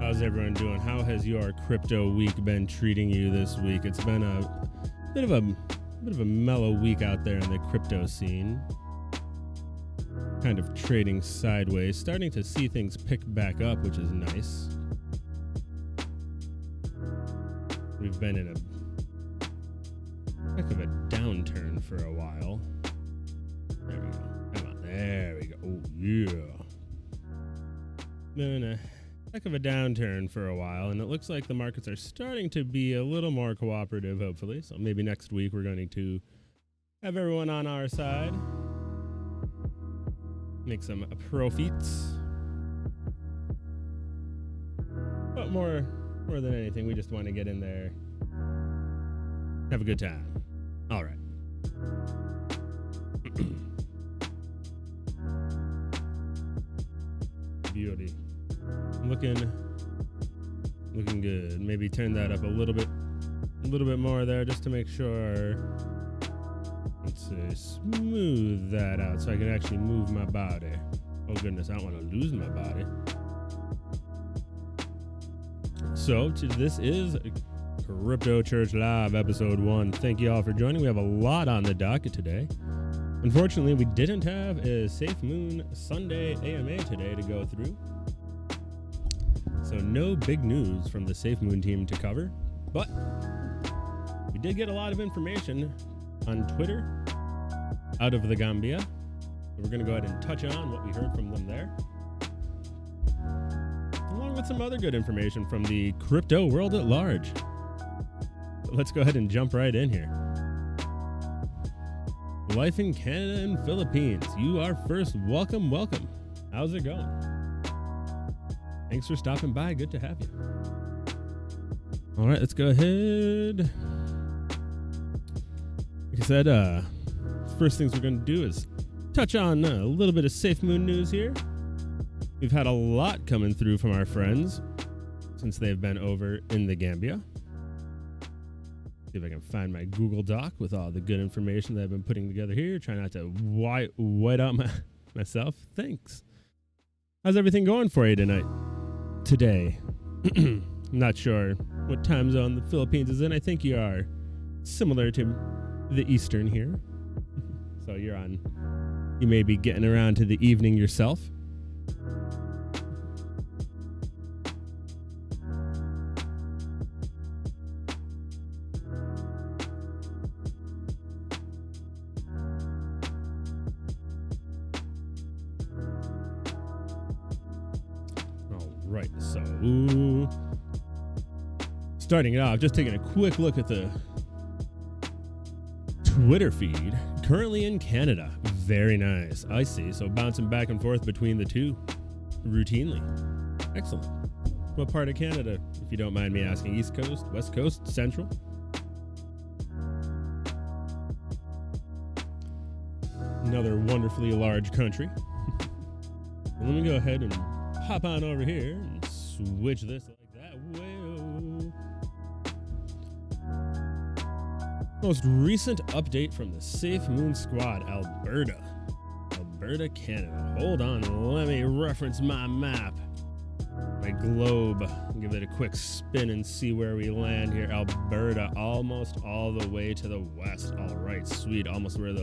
How's everyone doing? How has your crypto week been treating you this week? It's been a bit of a mellow week out there in the crypto scene. Kind of trading sideways, starting to see things pick back up, which is nice. We've been in a heck of a downturn for a while. There we go. Come on. There we go. Oh, yeah. Been in a heck of a downturn for a while, and it looks like the markets are starting to be a little more cooperative, hopefully. So maybe next week we're going to have everyone on our side. Make some profits. But more than anything, we just want to get in there, have a good time. All right. Beauty. Looking good. Maybe turn that up a little bit more there just to make sure. Let's smooth that out so I can actually move my body. Oh goodness, I don't want to lose my body. So this is Crypto Church Live episode 1. Thank you all for joining. We have a lot on the docket today. Unfortunately, we didn't have a SafeMoon Sunday AMA today to go through. So no big news from the SafeMoon team to cover, but we did get a lot of information on Twitter out of the Gambia. So we're going to go ahead and touch on what we heard from them there, along with some other good information from the crypto world at large. So let's go ahead and jump right in here. Life in Canada and Philippines. You are first. Welcome. How's it going? Thanks for stopping by. Good to have you. All right, let's go ahead. Like I said, first things we're going to do is touch on a little bit of SafeMoon news here. We've had a lot coming through from our friends since they've been over in the Gambia. See if I can find my Google Doc with all the good information that I've been putting together here. Try not to white out myself. Thanks. How's everything going for you today? I'm not sure what time zone the Philippines is in. I think you are similar to the Eastern here. So you may be getting around to the evening yourself. Right, so starting it off, just taking a quick look at the Twitter feed. Currently in Canada. Very nice. I see. So bouncing back and forth between the two routinely. Excellent. What part of Canada, if you don't mind me asking? East Coast, West Coast, Central? Another wonderfully large country. Let me go ahead and hop on over here and switch this like that. Whoa. Most recent update from the SafeMoon squad, Alberta, Canada. Hold on, let me reference my map, my globe. Give it a quick spin and see where we land here. Alberta, almost all the way to the west. All right, sweet, almost where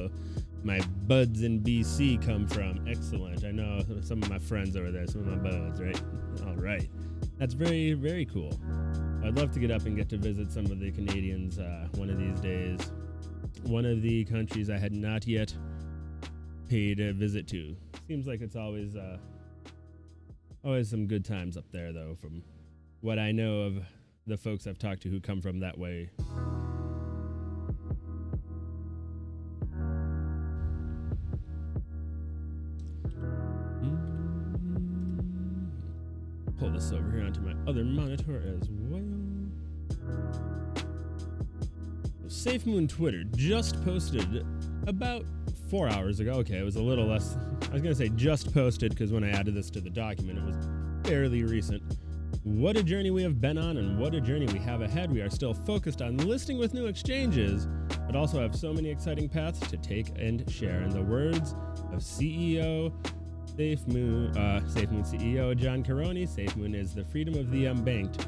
my buds in BC come from. Excellent. I know some of my friends over there, some of my buds, right? All right. That's very, very cool. I'd love to get up and get to visit some of the Canadians one of these days. One of the countries I had not yet paid a visit to. Seems like it's always some good times up there, though, from what I know of the folks I've talked to who come from that way. Pull this over here onto my other monitor as well. So SafeMoon Twitter just posted about 4 hours ago. Okay, it was a little less. I was going to say just posted because when I added this to the document, it was fairly recent. What a journey we have been on and what a journey we have ahead. We are still focused on listing with new exchanges, but also have so many exciting paths to take and share. In the words of CEO SafeMoon CEO John Caroni. SafeMoon is the freedom of the unbanked.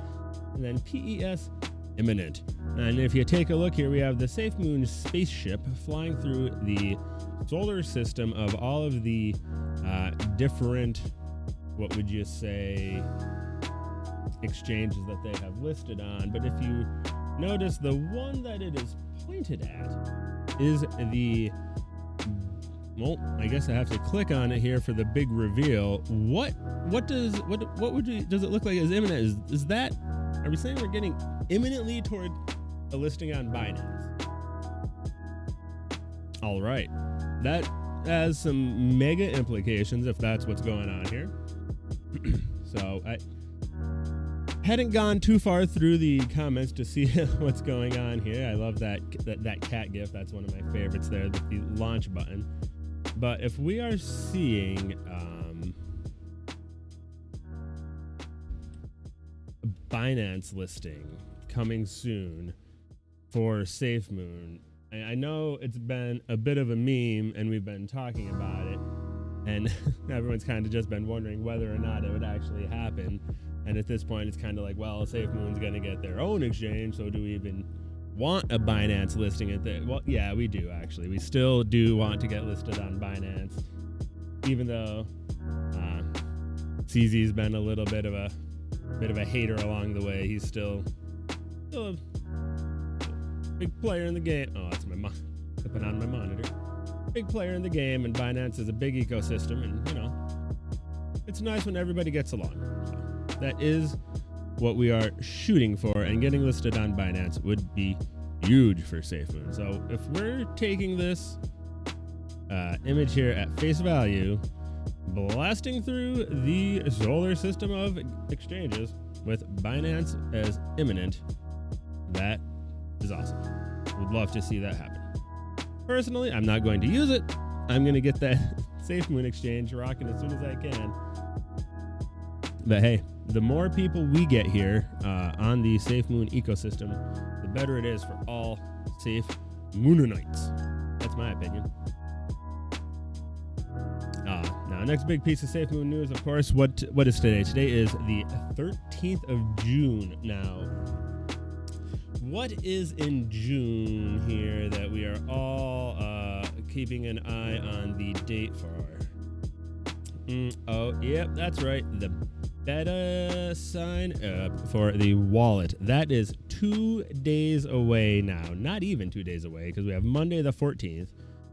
And then PES, imminent. And if you take a look here, we have the SafeMoon spaceship flying through the solar system of all of the different, what would you say, exchanges that they have listed on. But if you notice, the one that it is pointed at is the, well, I guess I have to click on it here for the big reveal. What does it look like as imminent? Is that, are we saying we're getting imminently toward a listing on Binance? All right, that has some mega implications if that's what's going on here. So I hadn't gone too far through the comments to see what's going on here. I love that cat gif. That's one of my favorites there, the launch button. But if we are seeing a Binance listing coming soon for SafeMoon, I know it's been a bit of a meme and we've been talking about it, and everyone's kind of just been wondering whether or not it would actually happen. And at this point, it's kind of like, well, SafeMoon's going to get their own exchange, so do we even want a Binance listing at the? Well, yeah, we do actually. We still do want to get listed on Binance, even though CZ's been a little bit of a hater along the way. He's still a big player in the game. Oh, that's my flipping on my monitor. Big player in the game, and Binance is a big ecosystem, and it's nice when everybody gets along. So that is what we are shooting for, and getting listed on Binance would be huge for SafeMoon. So if we're taking this image here at face value, blasting through the solar system of exchanges with Binance as imminent, that is awesome. Would love to see that happen. Personally, I'm not going to use it. I'm going to get that SafeMoon exchange rocking as soon as I can. But hey, the more people we get here on the SafeMoon ecosystem, the better it is for all SafeMoonanites. That's my opinion. Now, next big piece of SafeMoon news, of course, what is today? Today is the 13th of June. Now, what is in June here that we are all keeping an eye on the date for? Oh, yep, that's right. The beta sign up for the wallet. That is 2 days away now. Not even 2 days away, because we have Monday the 14th.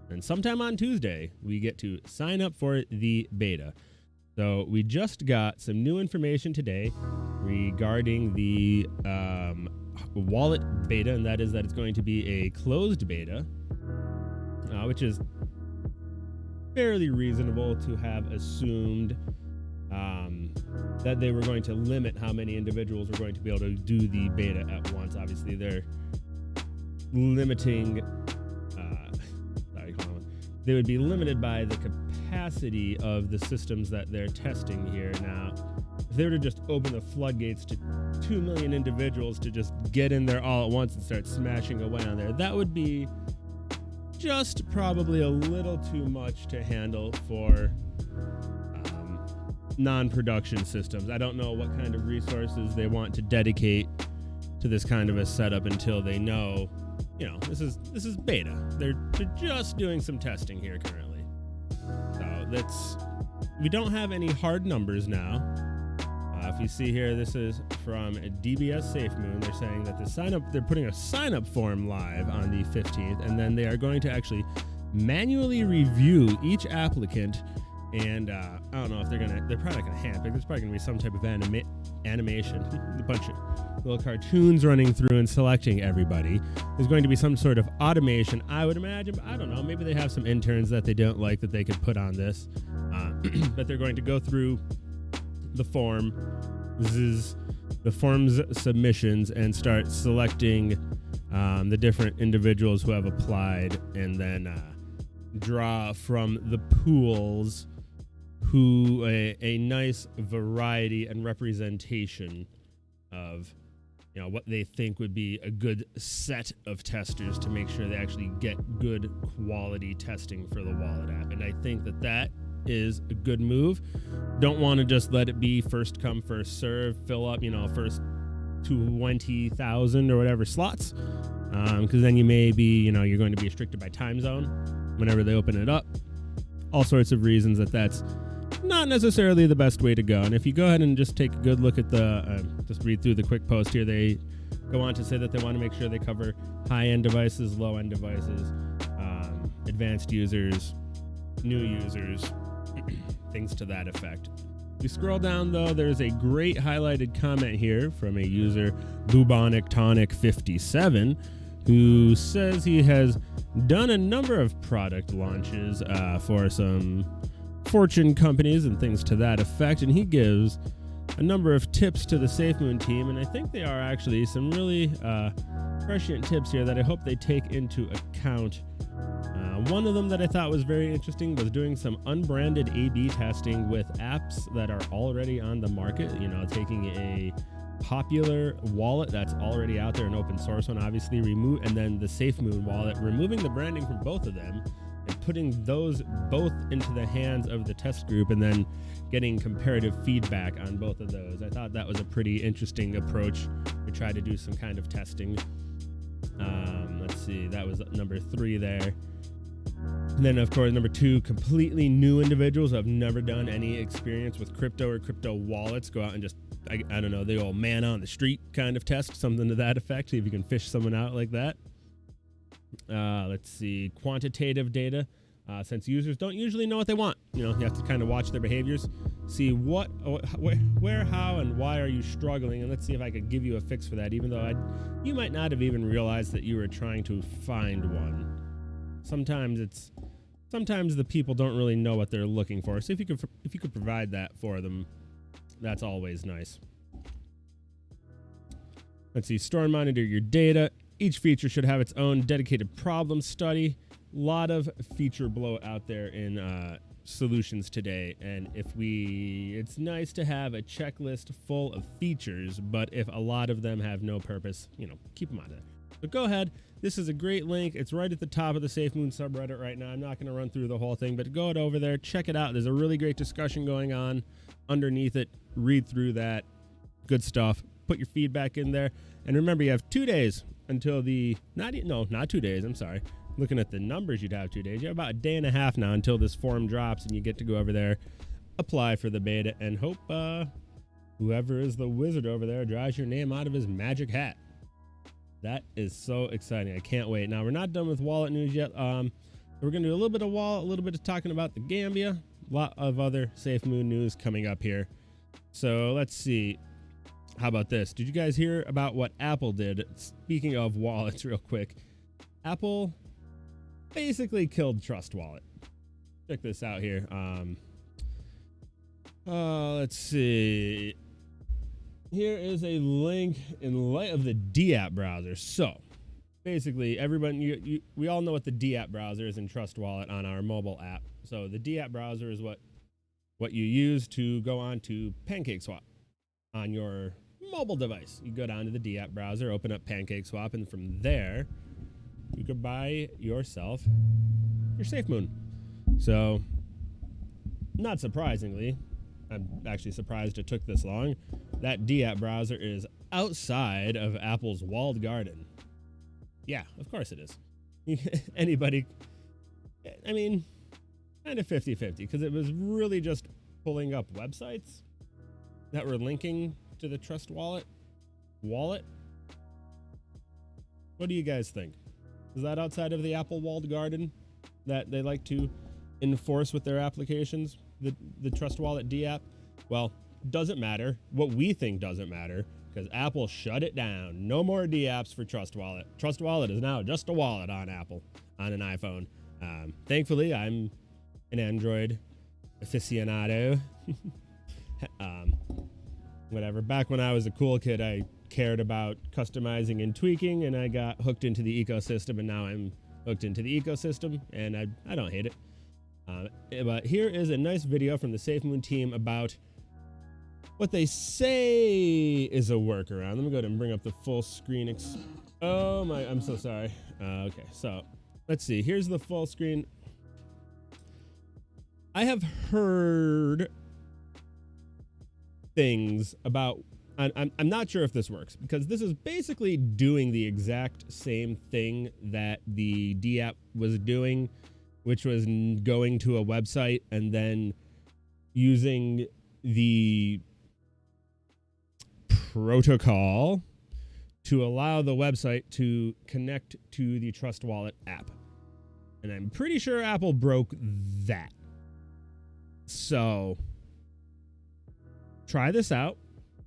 And sometime on Tuesday, we get to sign up for the beta. So we just got some new information today regarding the wallet beta, and that is that it's going to be a closed beta, which is fairly reasonable to have assumed that they were going to limit how many individuals were going to be able to do the beta at once. Obviously, they're limiting, they would be limited by the capacity of the systems that they're testing here. Now, if they were to just open the floodgates to 2 million individuals to just get in there all at once and start smashing away on there, that would be just probably a little too much to handle for non-production systems. I don't know what kind of resources they want to dedicate to this kind of a setup until they know, this is beta. They're just doing some testing here currently. So we don't have any hard numbers now. If you see here, this is from DBS SafeMoon. They're saying that they're putting a sign-up form live on the 15th, and then they are going to actually manually review each applicant. And I don't know if they're probably not gonna handpick. There's probably gonna be some type of animation, a bunch of little cartoons running through and selecting everybody. There's going to be some sort of automation, I would imagine. But I don't know. Maybe they have some interns that they don't like that they could put on this. But they're going to go through the form's submissions and start selecting the different individuals who have applied, and then draw from the pools a nice variety and representation of what they think would be a good set of testers to make sure they actually get good quality testing for the wallet app. And I think that is a good move. Don't want to just let it be first come, first serve, fill up, first 20,000 or whatever slots. Because then you may be, you're going to be restricted by time zone whenever they open it up. All sorts of reasons that's not necessarily the best way to go. And if you go ahead and just take a good look at just read through the quick post here, they go on to say that they want to make sure they cover high-end devices, low-end devices, advanced users, new users, things to that effect. If you scroll down, though, there's a great highlighted comment here from a user, Bubonic Tonic 57, who says he has done a number of product launches for some Fortune companies and things to that effect, and he gives a number of tips to the SafeMoon team, and I think they are actually some really prescient tips here that I hope they take into account. One of them that I thought was very interesting was doing some unbranded A/B testing with apps that are already on the market, taking a popular wallet that's already out there, an open source one, obviously, and then the SafeMoon wallet, removing the branding from both of them and putting those both into the hands of the test group and then getting comparative feedback on both of those. I thought that was a pretty interesting approach to try to do some kind of testing. Let's see, that was number 3 there. And then, of course, number 2, completely new individuals who have never done any experience with crypto or crypto wallets. Go out and just, I don't know, the old man on the street kind of test, something to that effect. See if you can fish someone out like that. Let's see, quantitative data. Since users don't usually know what they want, you have to kind of watch their behaviors, see where, how, and why are you struggling, and let's see if I could give you a fix for that, even though you might not have even realized that you were trying to find one. Sometimes the people don't really know what they're looking for. So if you could provide that for them, that's always nice. Let's see, store and monitor your data. Each feature should have its own dedicated problem study. A lot of feature bloat out there in solutions today, and it's nice to have a checklist full of features, but if a lot of them have no purpose, keep them out of there. But go ahead. This is a great link. It's right at the top of the SafeMoon subreddit right now. I'm not going to run through the whole thing, but go over there, check it out. There's a really great discussion going on underneath it. Read through that. Good stuff. Put your feedback in there. And remember, you have 2 days until not 2 days. I'm sorry. Looking at the numbers, you'd have 2 days. You have about a day and a half now until this form drops, and you get to go over there, apply for the beta, and hope whoever is the wizard over there draws your name out of his magic hat. That is so exciting. I can't wait. Now, we're not done with wallet news yet. We're going to do a little bit of wallet, a little bit of talking about the Gambia, a lot of other SafeMoon news coming up here. So let's see. How about this? Did you guys hear about what Apple did? Speaking of wallets, real quick. Apple basically killed Trust Wallet. Check this out here. Let's see. Here is a link in light of the DApp browser. So basically, everybody, we all know what the DApp browser is in Trust Wallet on our mobile app. So the DApp browser is what you use to go on to PancakeSwap on your mobile device. You go down to the DApp browser, open up PancakeSwap, and from there, you could buy yourself your SafeMoon. So, not surprisingly, I'm actually surprised it took this long, that DApp browser is outside of Apple's walled garden. Yeah, of course it is. Anybody, I mean, kind of 50-50, because it was really just pulling up websites that were linking to the Trust Wallet. What do you guys think? Is that outside of the Apple walled garden that they like to enforce with their applications, the Trust Wallet DApp? Well, doesn't matter. What we think doesn't matter, because Apple shut it down. No more DApps for Trust Wallet. Trust Wallet is now just a wallet on Apple, on an iPhone. Thankfully, I'm an Android aficionado. Whatever. Back when I was a cool kid, I cared about customizing and tweaking, and I got hooked into the ecosystem, and now I'm hooked into the ecosystem, and I don't hate it. But here is a nice video from the SafeMoon team about what they say is a workaround. Let me go ahead and bring up the full screen. Oh my, I'm so sorry. Okay, so let's see. Here's the full screen. I have heard things about, I'm not sure if this works, because this is basically doing the exact same thing that the D app was doing, which was going to a website and then using the protocol to allow the website to connect to the Trust Wallet app. And I'm pretty sure Apple broke that. So try this out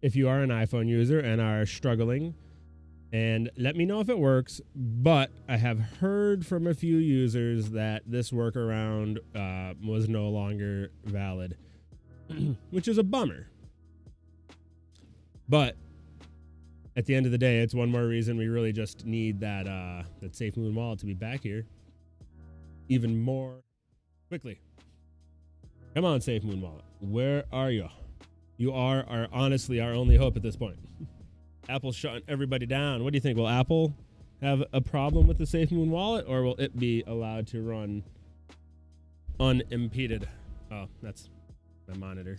if you are an iPhone user and are struggling, and let me know if it works. But I have heard from a few users that this workaround was no longer valid, which is a bummer. But at the end of the day, it's one more reason we really just need that SafeMoon wallet to be back here even more quickly. Come on, SafeMoon wallet. Where are you? You are honestly our only hope at this point. Apple's shutting everybody down. What do you think? Will Apple have a problem with the SafeMoon wallet, or will it be allowed to run unimpeded? Oh, that's my monitor.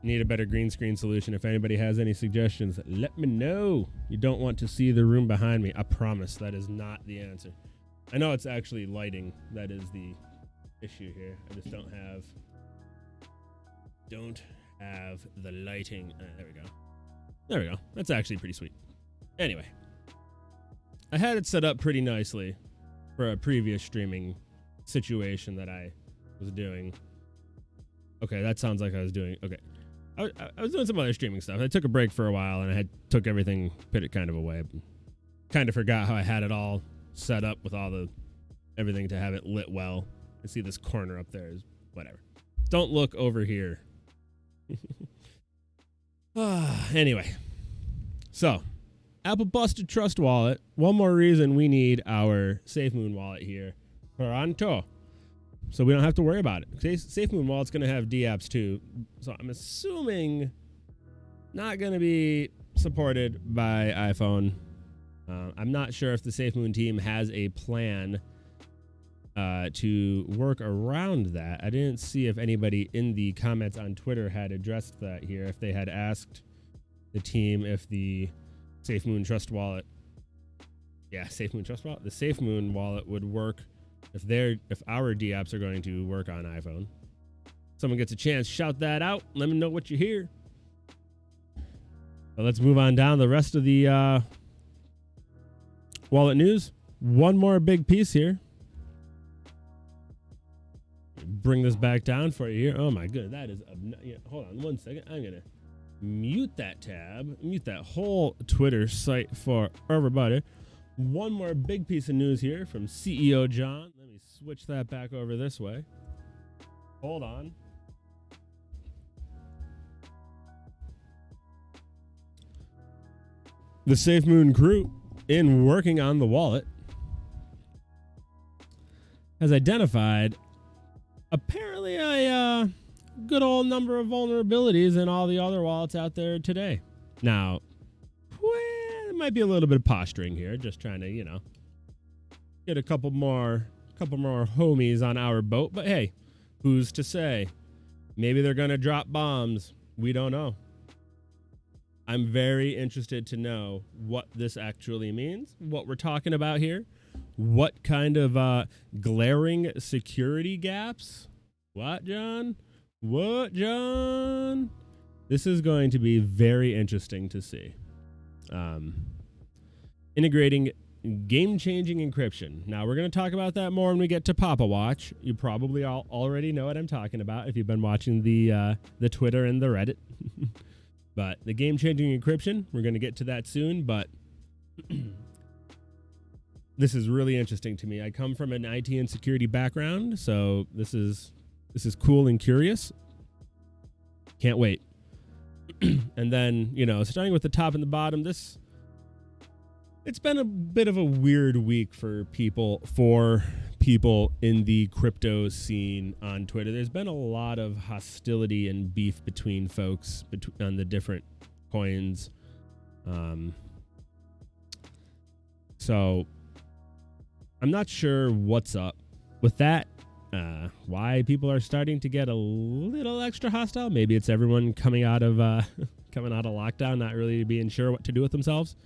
Need a better green screen solution. If anybody has any suggestions, let me know. You don't want to see the room behind me. I promise that is not the answer. I know it's actually lighting that is the issue here. I just don't have the lighting. There we go. There we go. That's actually pretty sweet. Anyway, I had it set up pretty nicely for a previous streaming situation that I was doing. Okay, that sounds like I was doing. Okay, I was doing some other streaming stuff. I took a break for a while, and I took everything, put it kind of away. Kind of forgot how I had it all set up with everything to have it lit well. I see this corner up there is whatever. Don't look over here. Anyway, so Apple busted Trust Wallet. One more reason we need our SafeMoon wallet here. Pronto. So we don't have to worry about it. SafeMoon wallet's going to have D-apps too. So I'm assuming not going to be supported by iPhone. I'm not sure if the SafeMoon team has a plan to work around that. I didn't see if anybody in the comments on Twitter had addressed that here, if they had asked the team if the SafeMoon Trust Wallet, the SafeMoon wallet would work if our D-apps are going to work on iPhone. Someone gets a chance, shout that out. Let me know what you hear. But let's move on down the rest of the wallet news. One more big piece here. Bring this back down for you here. Oh my goodness, that is hold on one second. I'm gonna mute that tab, mute that whole Twitter site for everybody. One more big piece of news here from CEO John. Let me switch that back over this way. Hold on. The SafeMoon crew, in working on the wallet, has identified apparently a good old number of vulnerabilities in all the other wallets out there today. Now, it might be a little bit of posturing here, just trying to, get a couple more homies on our boat. But hey, who's to say? Maybe they're gonna drop bombs. We don't know. I'm very interested to know what this actually means, what we're talking about here, what kind of glaring security gaps. What, John? What, John? This is going to be very interesting to see. Integrating game-changing encryption. Now, we're going to talk about that more when we get to Papa Watch. You probably all already know what I'm talking about if you've been watching the Twitter and the Reddit. But the game-changing encryption, we're going to get to that soon, but this is really interesting to me. I come from an IT and security background, so this is cool and curious. Can't wait. And then, starting with the top and the bottom, it's been a bit of a weird week for people in the crypto scene on Twitter. There's been a lot of hostility and beef between folks on the different coins. So I'm not sure what's up with that. Why people are starting to get a little extra hostile. Maybe it's everyone coming out of lockdown, not really being sure what to do with themselves.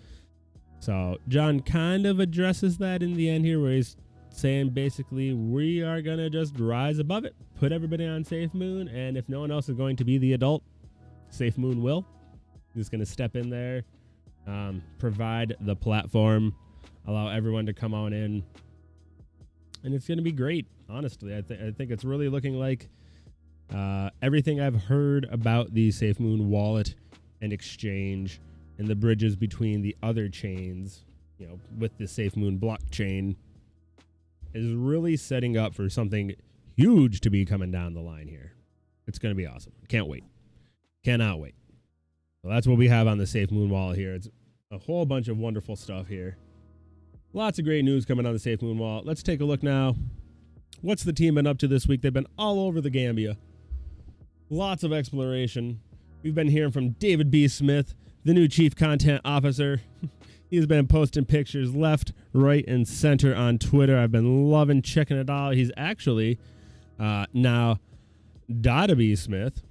So John kind of addresses that in the end here, where he's saying basically we are gonna just rise above it, put everybody on SafeMoon, and if no one else is going to be the adult, SafeMoon will. He's gonna step in there, provide the platform, allow everyone to come on in, and it's gonna be great. Honestly, I think it's really looking like everything I've heard about the SafeMoon wallet and exchange and the bridges between the other chains, you know, with the SafeMoon blockchain, is really setting up for something huge to be coming down the line here. It's going to be awesome. Can't wait. Cannot wait. Well, that's what we have on the SafeMoon wallet here. It's a whole bunch of wonderful stuff here. Lots of great news coming on the SafeMoon wallet. Let's take a look now. What's the team been up to this week? They've been all over the Gambia. Lots of exploration. We've been hearing from David B. Smith, the new chief content officer. He's been posting pictures left, right, and center on Twitter. I've been loving checking it out. He's actually now Dada B. Smith.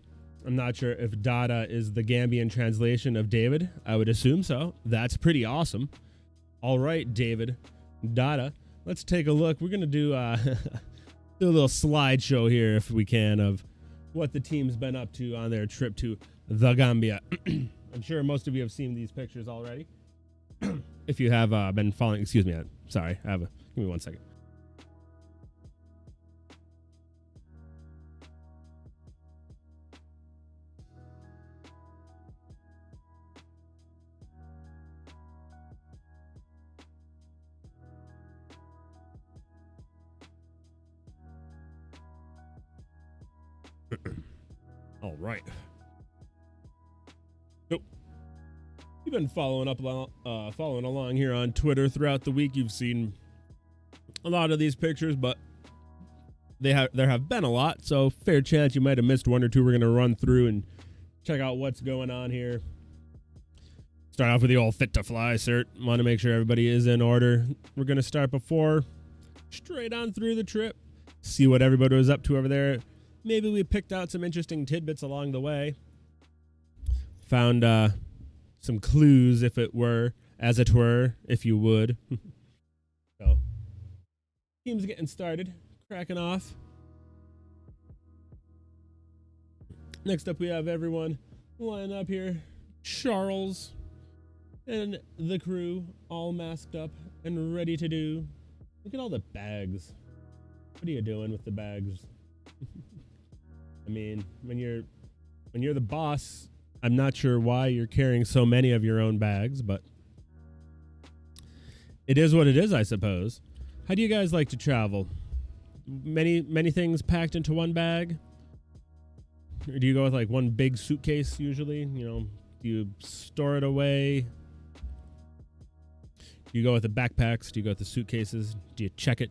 I'm not sure if Dada is the Gambian translation of David. I would assume so. That's pretty awesome. All right, David, Dada. Let's take a look. We're going to do do a little slideshow here, if we can, of what the team's been up to on their trip to the Gambia. I'm sure most of you have seen these pictures already. If you have been following, excuse me, sorry, give me 1 second. All right. So, you've been following along here on Twitter throughout the week. You've seen a lot of these pictures, but there have been a lot, so fair chance you might have missed one or two. We're going to run through and check out what's going on here. Start off with the old fit to fly cert. Want to make sure everybody is in order. We're going to start before, straight on through the trip, see what everybody was up to over there. Maybe we picked out some interesting tidbits along the way. Found some clues, if it were, as it were, if you would. So, team's getting started, cracking off. Next up, we have everyone lining up here. Charles and the crew all masked up and ready to do. Look at all the bags. What are you doing with the bags? I mean, when you're the boss, I'm not sure why you're carrying so many of your own bags, but it is what it is, I suppose. How do you guys like to travel? Many things packed into one bag? Or do you go with like one big suitcase usually? You know, do you store it away? Do you go with the backpacks? Do you go with the suitcases? Do you check it?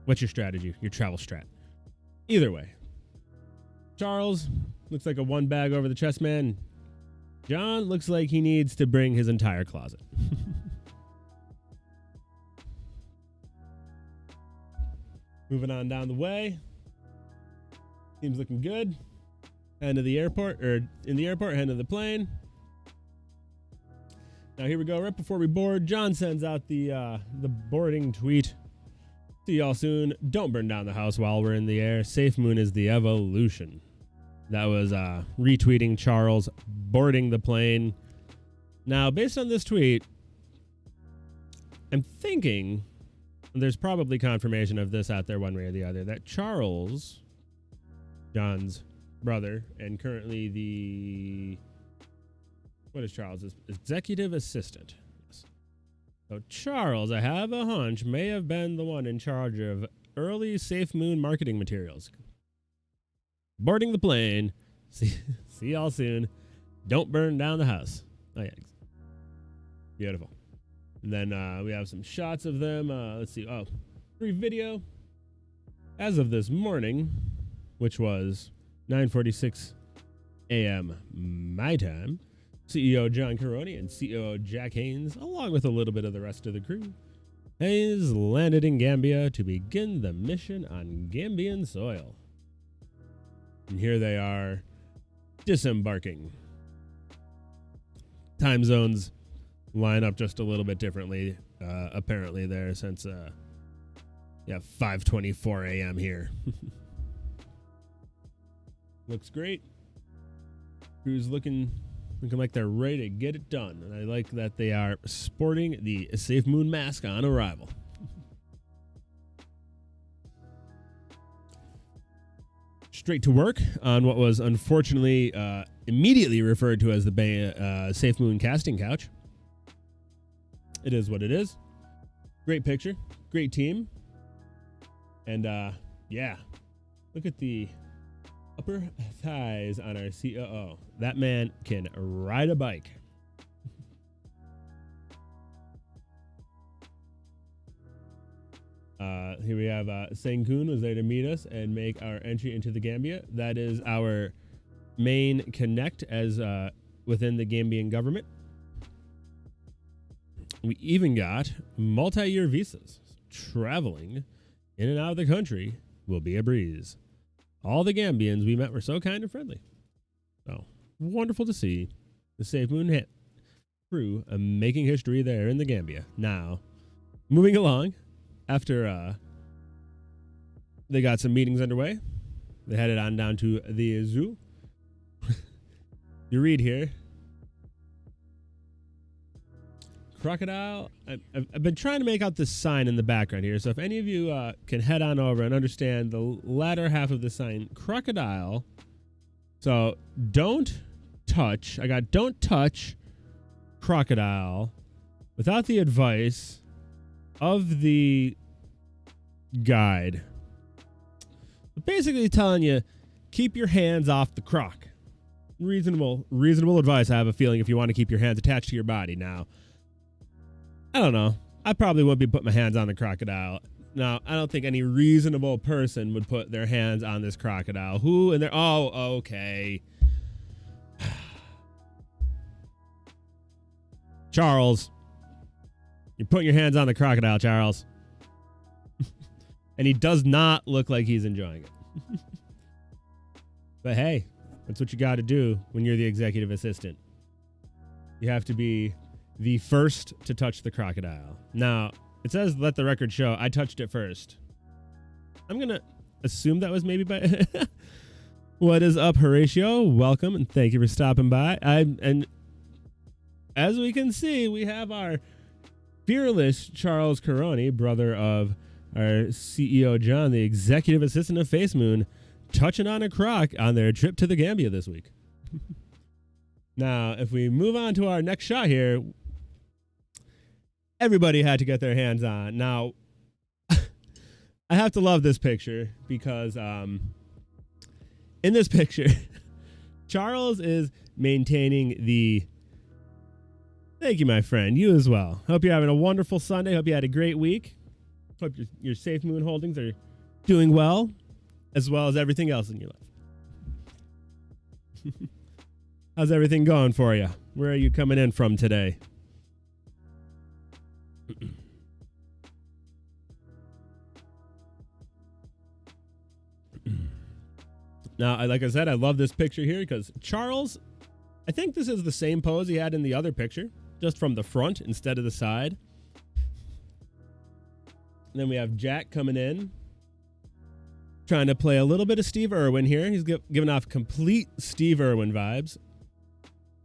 What's your strategy? Your travel strat? Either way. Charles looks like a one bag over the chest man. John looks like he needs to bring his entire closet. Moving on down the way. Seems looking good. Heading to the airport, or in the airport, heading to the plane. Now here we go. Right before we board, John sends out the boarding tweet. See y'all soon. Don't burn down the house while we're in the air. SafeMoon is the evolution. That was retweeting Charles boarding the plane. Now, based on this tweet, I'm thinking there's probably confirmation of this out there one way or the other, that Charles, John's brother, and currently the, what is Charles? Executive assistant. So Charles, I have a hunch, may have been the one in charge of early SafeMoon marketing materials. Boarding the plane. See y'all soon. Don't burn down the house. Oh, yeah. Beautiful. And then we have some shots of them. Let's see. Oh, free video. As of this morning, which was 9:46 a.m. my time, CEO John Caroni and COO Jack Haynes, along with a little bit of the rest of the crew, has landed in Gambia to begin the mission on Gambian soil. And here they are disembarking. Time zones line up just a little bit differently, apparently there, since 5:24 a.m. here. Looks great. Crew's looking like they're ready to get it done, and I like that they are sporting the SafeMoon mask on arrival. Straight to work on what was unfortunately immediately referred to as the SafeMoon casting couch. It is what it is. Great picture, great team, and yeah, look at the upper thighs on our COO. That man can ride a bike. Here we have Sengun was there to meet us and make our entry into the Gambia. That is our main connect as within the Gambian government. We even got multi-year visas. Traveling in and out of the country will be a breeze. All the Gambians we met were so kind and friendly. So wonderful to see the SafeMoon crew making history there in the Gambia. Now, moving along, after they got some meetings underway, they headed on down to the zoo. You read here, crocodile. I've been trying to make out this sign in the background here. So if any of you can head on over and understand the latter half of the sign, crocodile. So don't touch. I got don't touch crocodile without the advice of the guide. Basically telling you, keep your hands off the croc. Reasonable advice, I have a feeling, if you want to keep your hands attached to your body. Now, I don't know. I probably wouldn't be putting my hands on the crocodile. Now, I don't think any reasonable person would put their hands on this crocodile. Who and their... Oh, okay. Charles. You're putting your hands on the crocodile, Charles. And he does not look like he's enjoying it. But hey, that's what you got to do when you're the executive assistant. You have to be the first to touch the crocodile. Now, it says, let the record show, I touched it first. I'm going to assume that was maybe by... What is up, Horatio? Welcome, and thank you for stopping by. And as we can see, we have our fearless Charles Caroni, brother of our CEO John, the executive assistant of SafeMoon, touching on a croc on their trip to the Gambia this week. Now, if we move on to our next shot here, everybody had to get their hands on. Now, I have to love this picture because in this picture, Charles is maintaining the... Thank you, my friend. You as well. Hope you're having a wonderful Sunday. Hope you had a great week. Hope your SafeMoon holdings are doing well as everything else in your life. How's everything going for you? Where are you coming in from today? Now, like I said, I love this picture here because Charles, I think this is the same pose he had in the other picture, just from the front instead of the side. And then we have Jack coming in, trying to play a little bit of Steve Irwin here. He's giving off complete Steve Irwin vibes.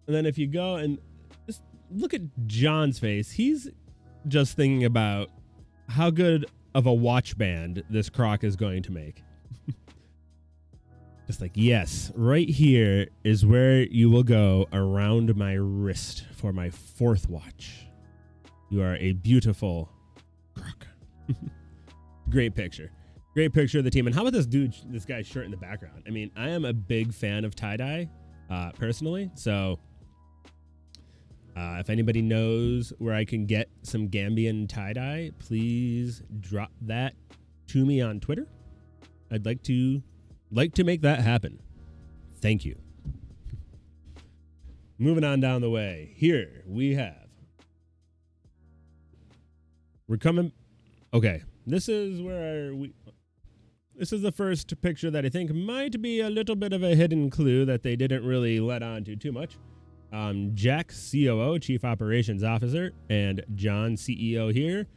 And then if you go and just look at John's face, he's just thinking about how good of a watch band this croc is going to make. Just like, yes, right here is where you will go around my wrist for my fourth watch. You are a beautiful croc. Great picture. Great picture of the team. And how about this guy's shirt in the background? I mean, I am a big fan of tie-dye, personally. So if anybody knows where I can get some Gambian tie-dye, please drop that to me on Twitter. I'd like to make that happen. Thank you. Moving on down the way. Here we have... We're coming Okay, this is the first picture that I think might be a little bit of a hidden clue that they didn't really let on to too much. Jack, COO, Chief Operations Officer, and John, CEO here.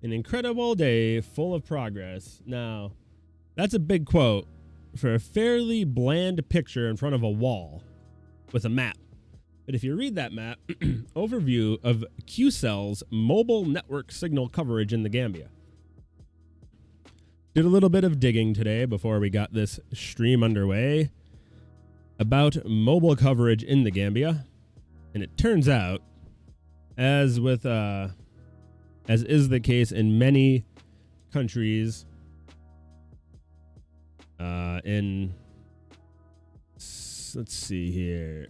An incredible day full of progress. Now, that's a big quote for a fairly bland picture in front of a wall with a map. But if you read that map, overview of QCell's mobile network signal coverage in the Gambia. Did a little bit of digging today before we got this stream underway about mobile coverage in the Gambia. And it turns out, as is the case in many countries let's see here,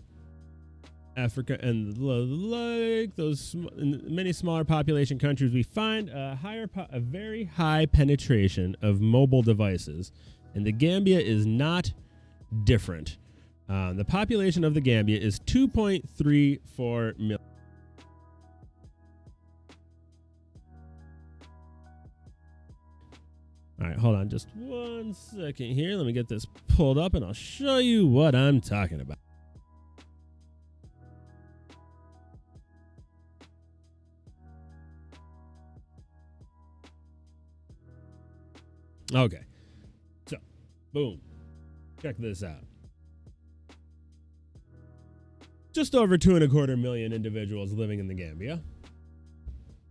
Africa and like those many smaller population countries, we find a very high penetration of mobile devices, and the Gambia is not different. The population of the Gambia is 2.34 million. All right, hold on just 1 second here. Let me get this pulled up and I'll show you what I'm talking about. Okay, so boom, check this out. Just over 2.25 million individuals living in the Gambia.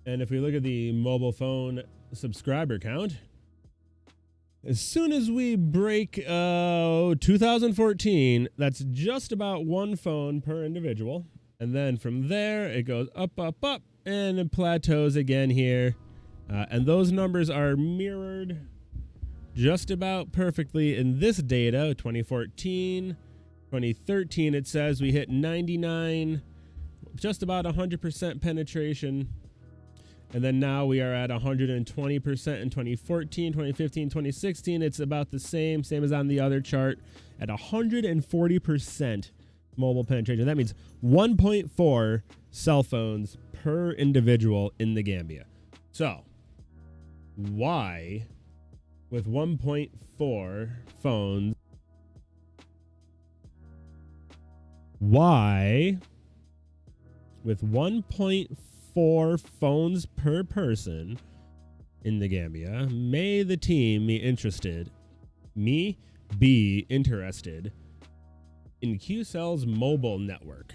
And if we look at the mobile phone subscriber count, as soon as we break 2014, that's just about one phone per individual. And then from there, it goes up, and it plateaus again here. And those numbers are mirrored just about perfectly in this data, 2014. 2013, it says we hit 99, just about 100% penetration. And then now we are at 120% in 2014, 2015, 2016. It's about the same as on the other chart, at 140% mobile penetration. That means 1.4 cell phones per individual in the Gambia. So, why, with 1.4 phones, why, with 1.4 phones per person in the Gambia, may the team be interested in QCell's mobile network?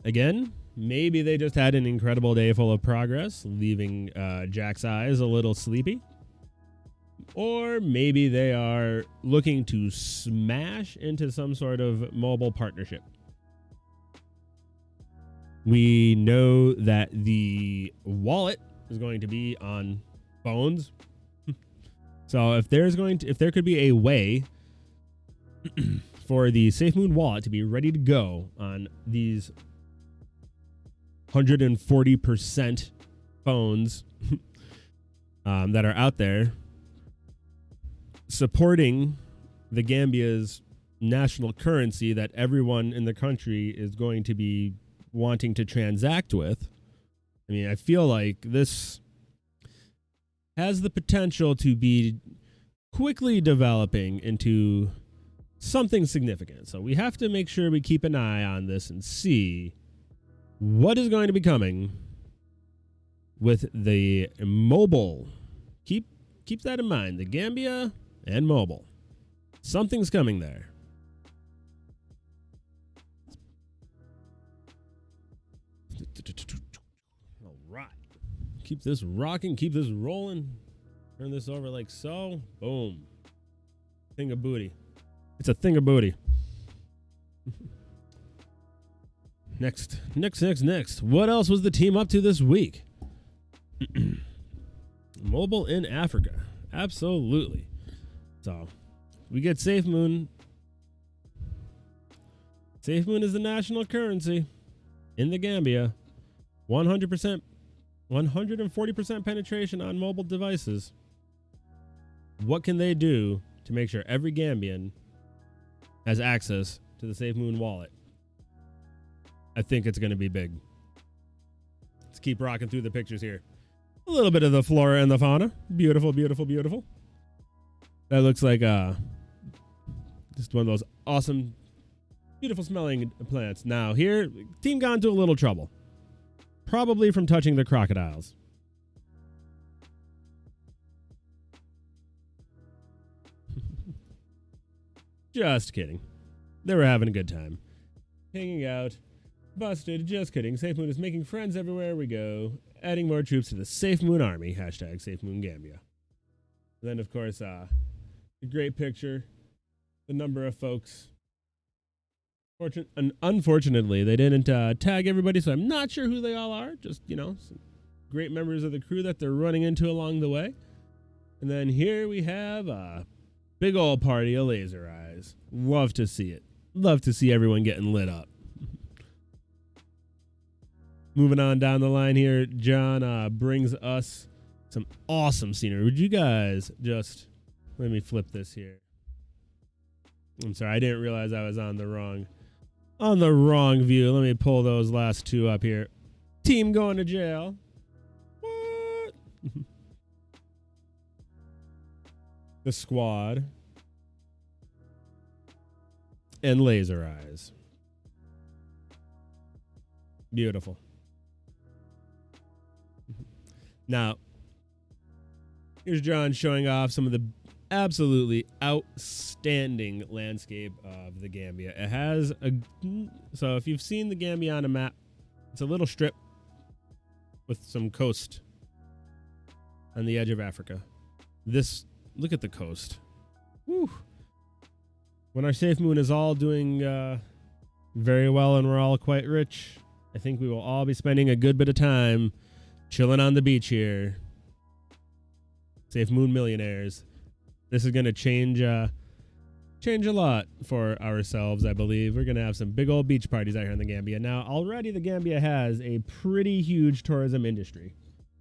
Again, maybe they just had an incredible day full of progress, leaving Jack's eyes a little sleepy. Or maybe they are looking to smash into some sort of mobile partnership. We know that the wallet is going to be on phones. So if there could be a way for the SafeMoon wallet to be ready to go on these 140% phones that are out there, supporting the Gambia's national currency that everyone in the country is going to be wanting to transact with. I mean, I feel like this has the potential to be quickly developing into something significant. So we have to make sure we keep an eye on this and see what is going to be coming with the mobile. Keep that in mind. The Gambia and mobile. Something's coming there. All right. Keep this rocking. Keep this rolling. Turn this over like so. Boom. Thing of booty. It's a thing of booty. Next. What else was the team up to this week? Mobile in Africa. Absolutely. So, we get SafeMoon. SafeMoon is the national currency in the Gambia. 100%, 140% penetration on mobile devices. What can they do to make sure every Gambian has access to the SafeMoon wallet? I think it's going to be big. Let's keep rocking through the pictures here. A little bit of the flora and the fauna. Beautiful, beautiful, beautiful. That looks like just one of those awesome, beautiful smelling plants. Now here, team got into a little trouble. Probably from touching the crocodiles. Just kidding. They were having a good time. Hanging out. Busted. Just kidding. SafeMoon is making friends everywhere we go. Adding more troops to the SafeMoon Army. Hashtag SafeMoon Gambia. Then, of course, a great picture. The number of folks. Unfortunately, they didn't tag everybody, so I'm not sure who they all are. Just, some great members of the crew that they're running into along the way. And then here we have a big old party of laser eyes. Love to see it. Love to see everyone getting lit up. Moving on down the line here, John brings us some awesome scenery. Would you guys just let me flip this here? I'm sorry, I didn't realize I was on the wrong view. Let me pull those last two up here. Team going to jail. What? The squad and laser eyes. Beautiful. Now, here's John showing off some of the absolutely outstanding landscape of the Gambia. It has so if you've seen the Gambia on a map, it's a little strip with some coast on the edge of Africa. Look at the coast. Woo. When our SafeMoon is all doing very well and we're all quite rich, I think we will all be spending a good bit of time chilling on the beach here. SafeMoon millionaires. This is going to change a lot for ourselves, I believe. We're going to have some big old beach parties out here in the Gambia. Now, already the Gambia has a pretty huge tourism industry.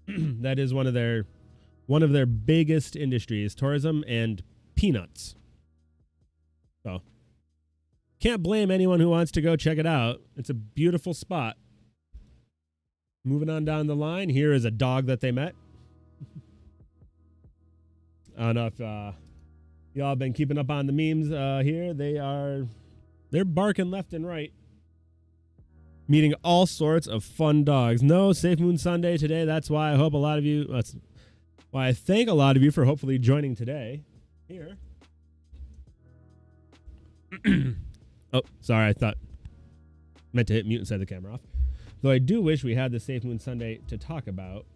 That is one of their biggest industries, tourism and peanuts. So, can't blame anyone who wants to go check it out. It's a beautiful spot. Moving on down the line, here is a dog that they met. I don't know if y'all been keeping up on the memes here. They're barking left and right. Meeting all sorts of fun dogs. No SafeMoon Sunday today. That's why I thank a lot of you for hopefully joining today. Here. Oh, sorry. Meant to hit mute and set the camera off. Though I do wish we had the SafeMoon Sunday to talk about.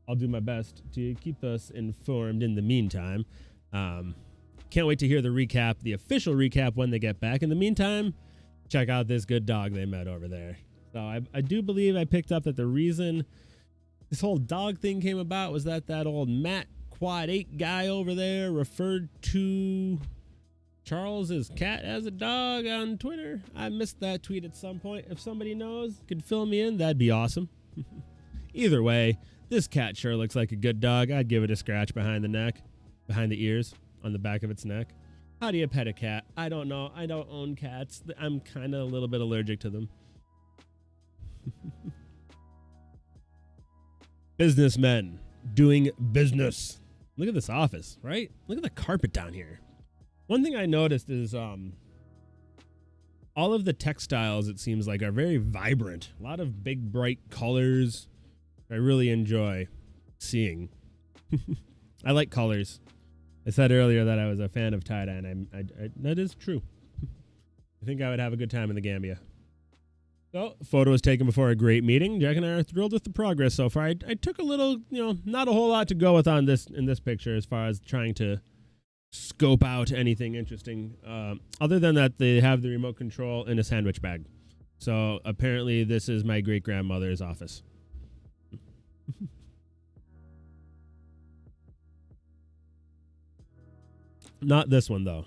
I'll do my best to keep us informed in the meantime. Can't wait to hear the recap, the official recap when they get back. In the meantime, check out this good dog they met over there. So I do believe I picked up that the reason this whole dog thing came about was that old Matt Quad 8 guy over there referred to Charles's cat as a dog on Twitter. I missed that tweet at some point. If somebody knows, could fill me in, that'd be awesome. Either way, this cat sure looks like a good dog. I'd give it a scratch behind the neck, behind the ears, on the back of its neck. How do you pet a cat? I don't know. I don't own cats. I'm kind of a little bit allergic to them. Businessmen doing business. Look at this office, right? Look at the carpet down here. One thing I noticed is all of the textiles, it seems like, are very vibrant. A lot of big, bright colors. I really enjoy seeing. I like colors. I said earlier that I was a fan of tie-dye, and that is true. I think I would have a good time in the Gambia. So, photo was taken before a great meeting. Jack and I are thrilled with the progress so far. I took a little, not a whole lot to go with in this picture as far as trying to scope out anything interesting, other than that they have the remote control in a sandwich bag. So apparently this is my great-grandmother's office. Not this one, though.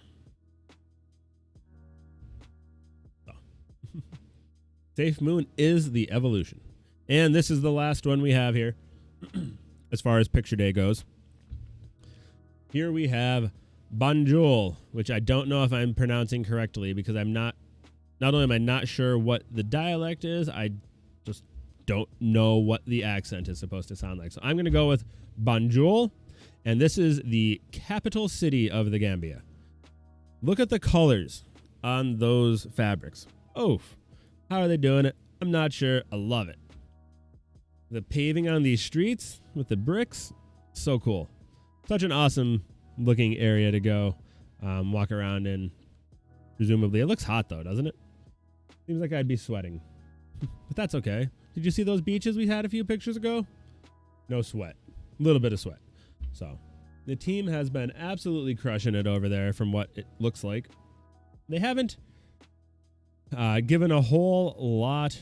SafeMoon is the evolution. And this is the last one we have here as far as picture day goes. Here we have Banjul, which I don't know if I'm pronouncing correctly because not only am I not sure what the dialect is, I just don't know what the accent is supposed to sound like. So I'm going to go with Banjul, and this is the capital city of the Gambia. Look at the colors on those fabrics. Oh, how are they doing it? I'm not sure. I love it. The paving on these streets with the bricks, so cool. Such an awesome looking area to go walk around in. Presumably, it looks hot though, doesn't it? Seems like I'd be sweating, but that's okay. Did you see those beaches we had a few pictures ago? No sweat, a little bit of sweat. So the team has been absolutely crushing it over there from what it looks like. They haven't given a whole lot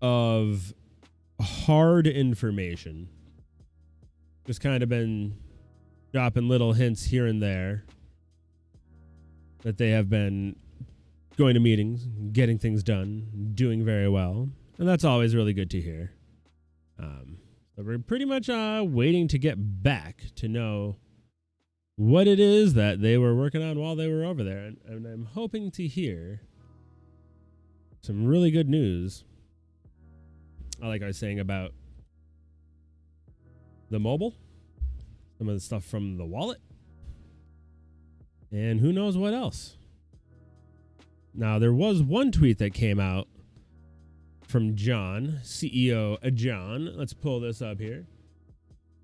of hard information. Just kind of been dropping little hints here and there that they have been going to meetings, getting things done, doing very well. And that's always really good to hear. So we're pretty much waiting to get back to know what it is that they were working on while they were over there. And I'm hoping to hear some really good news. Like I was saying about the mobile, some of the stuff from the wallet, and who knows what else. Now, there was one tweet that came out from John, CEO John. Let's pull this up here.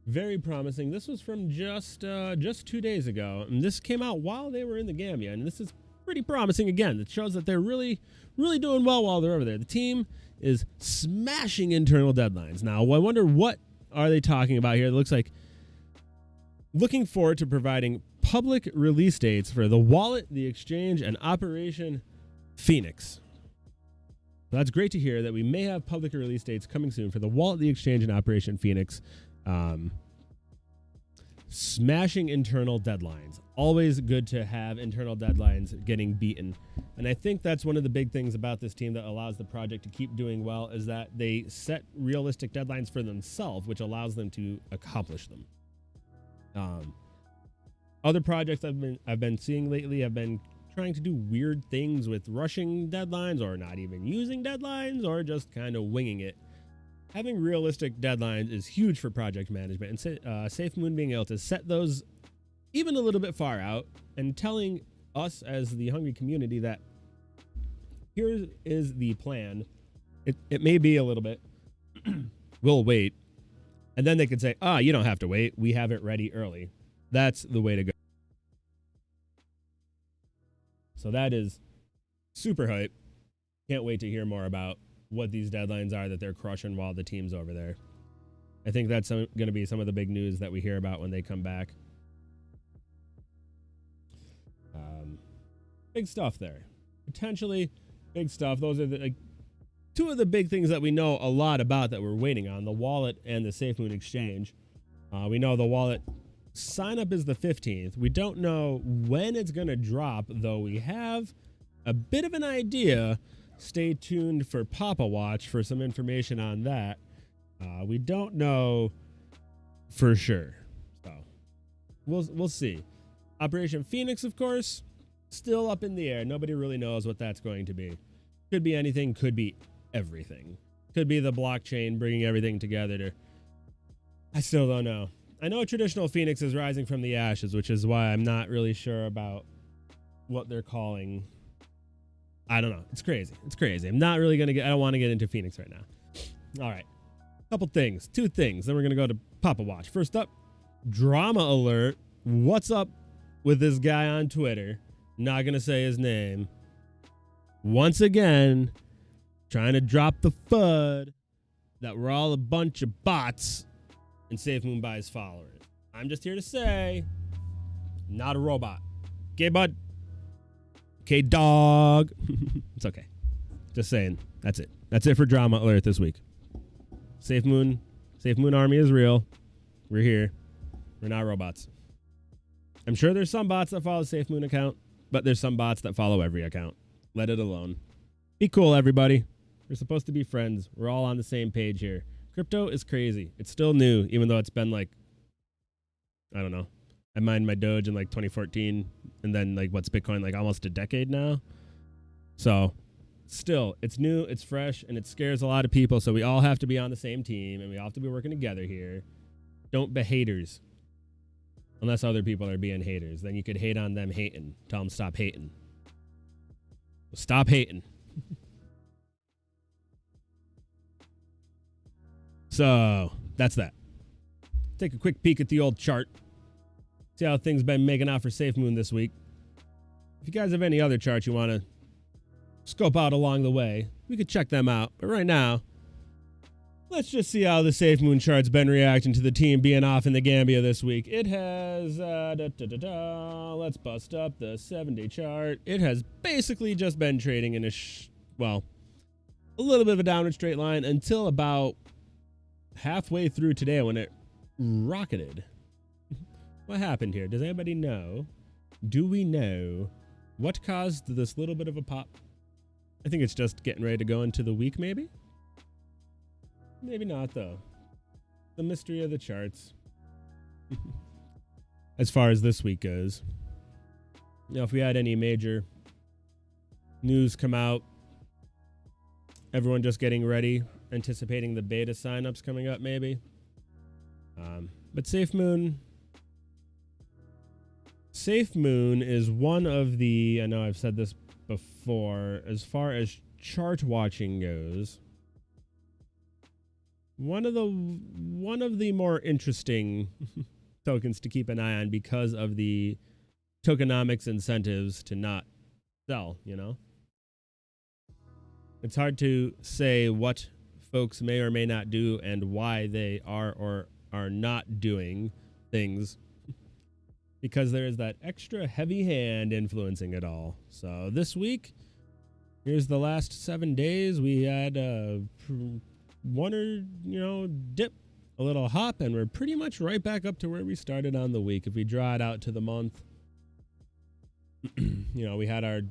Very promising. This was from just 2 days ago, and this came out while they were in the Gambia, and this is pretty promising again. It shows that they're really, really doing well while they're over there. The team is smashing internal deadlines. Now, I wonder what are they talking about here. It looks like looking forward to providing public release dates for the wallet, the exchange, and Operation Phoenix. So that's great to hear that we may have public release dates coming soon for the wallet, the exchange, and Operation Phoenix. Smashing internal deadlines. Always good to have internal deadlines getting beaten. And I think that's one of the big things about this team that allows the project to keep doing well is that they set realistic deadlines for themselves, which allows them to accomplish them. Other projects I've been seeing lately have been trying to do weird things with rushing deadlines or not even using deadlines or just kind of winging it. Having realistic deadlines is huge for project management, and SafeMoon being able to set those even a little bit far out and telling us as the hungry community that here is the plan. It may be a little bit, we'll wait. And then they could say, you don't have to wait. We have it ready early. That's the way to go. So that is super hype. Can't wait to hear more about what these deadlines are that they're crushing while the team's over there. I think that's going to be some of the big news that we hear about when they come back. Big stuff there. Potentially big stuff. Those are the two of the big things that we know a lot about that we're waiting on, the wallet and the SafeMoon exchange. We know the wallet sign up is the 15th. We don't know when it's going to drop, though we have a bit of an idea. Stay tuned for Papa Watch for some information on that. We don't know for sure. So we'll see. Operation Phoenix, of course, still up in the air. Nobody really knows what that's going to be. Could be anything, could be everything. Could be the blockchain bringing everything together. I still don't know. I know a traditional Phoenix is rising from the ashes, which is why I'm not really sure about what they're calling. I don't know. It's crazy. It's crazy. I'm not really going to I don't want to get into Phoenix right now. All right. Couple things. Two things. Then we're going to go to Papa Watch. First up, drama alert. What's up with this guy on Twitter? Not going to say his name. Once again, trying to drop the FUD that we're all a bunch of bots and SafeMoon buys followers. I'm just here to say, not a robot. Okay, bud? Okay, dog. It's okay. Just saying. That's it. That's it for drama alert this week. SafeMoon Army is real. We're here. We're not robots. I'm sure there's some bots that follow the SafeMoon account, but there's some bots that follow every account. Let it alone. Be cool, everybody. We're supposed to be friends. We're all on the same page here. Crypto is crazy. It's still new, even though it's been like, I don't know. I mined my Doge in like 2014, and then like what's Bitcoin, like almost a decade now. So still, it's new, it's fresh, and it scares a lot of people. So we all have to be on the same team, and we all have to be working together here. Don't be haters. Unless other people are being haters. Then you could hate on them hating. Tell them stop hating. Stop hating. So, that's that. Take a quick peek at the old chart. See how things been making out for SafeMoon this week. If you guys have any other charts you want to scope out along the way, we could check them out. But right now, let's just see how the SafeMoon chart's been reacting to the team being off in the Gambia this week. It has, let's bust up the 7-day chart. It has basically just been trading in a little bit of a downward straight line until about halfway through today when it rocketed. What happened here? Does anybody know? Do we know what caused this little bit of a pop? I think it's just getting ready to go into the week, maybe? Maybe not, though. The mystery of the charts. As far as this week goes. Now, if we had any major news come out, everyone just getting ready, anticipating the beta signups coming up, maybe. But SafeMoon is one of the, I know I've said this before, as far as chart watching goes, one of the more interesting tokens to keep an eye on because of the tokenomics incentives to not sell, you know? It's hard to say what folks may or may not do and why they are or are not doing things, because there is that extra heavy hand influencing it all. So this week, here's the last 7 days. We had dip, a little hop, and we're pretty much right back up to where we started on the week. If we draw it out to the month, we had our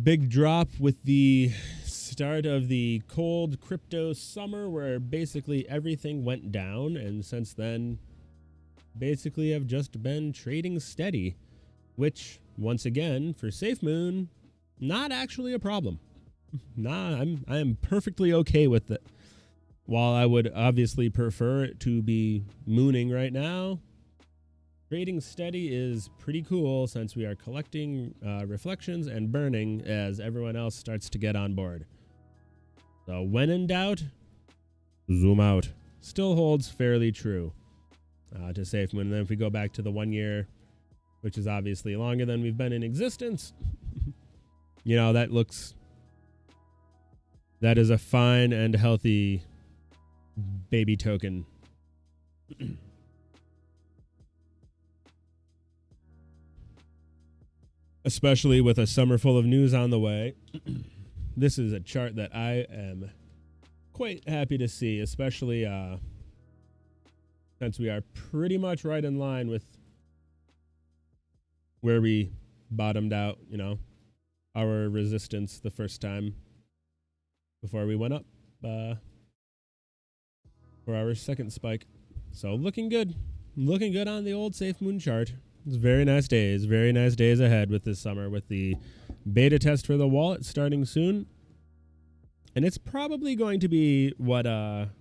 big drop with the start of the cold crypto summer where basically everything went down, and since then basically have just been trading steady, which once again for SafeMoon, not actually a problem. I am perfectly okay with it. While I would obviously prefer it to be mooning right now, trading steady is pretty cool since we are collecting reflections and burning as everyone else starts to get on board. So when in doubt, zoom out. Still holds fairly true to SafeMoon. And then if we go back to the 1 year, which is obviously longer than we've been in existence, that is a fine and healthy baby token. Especially with a summer full of news on the way. This is a chart that I am quite happy to see, especially since we are pretty much right in line with where we bottomed out, our resistance the first time before we went up for our second spike. So looking good on the old SafeMoon chart. It's very nice days ahead with this summer, with the beta test for the wallet starting soon. And it's probably going to be what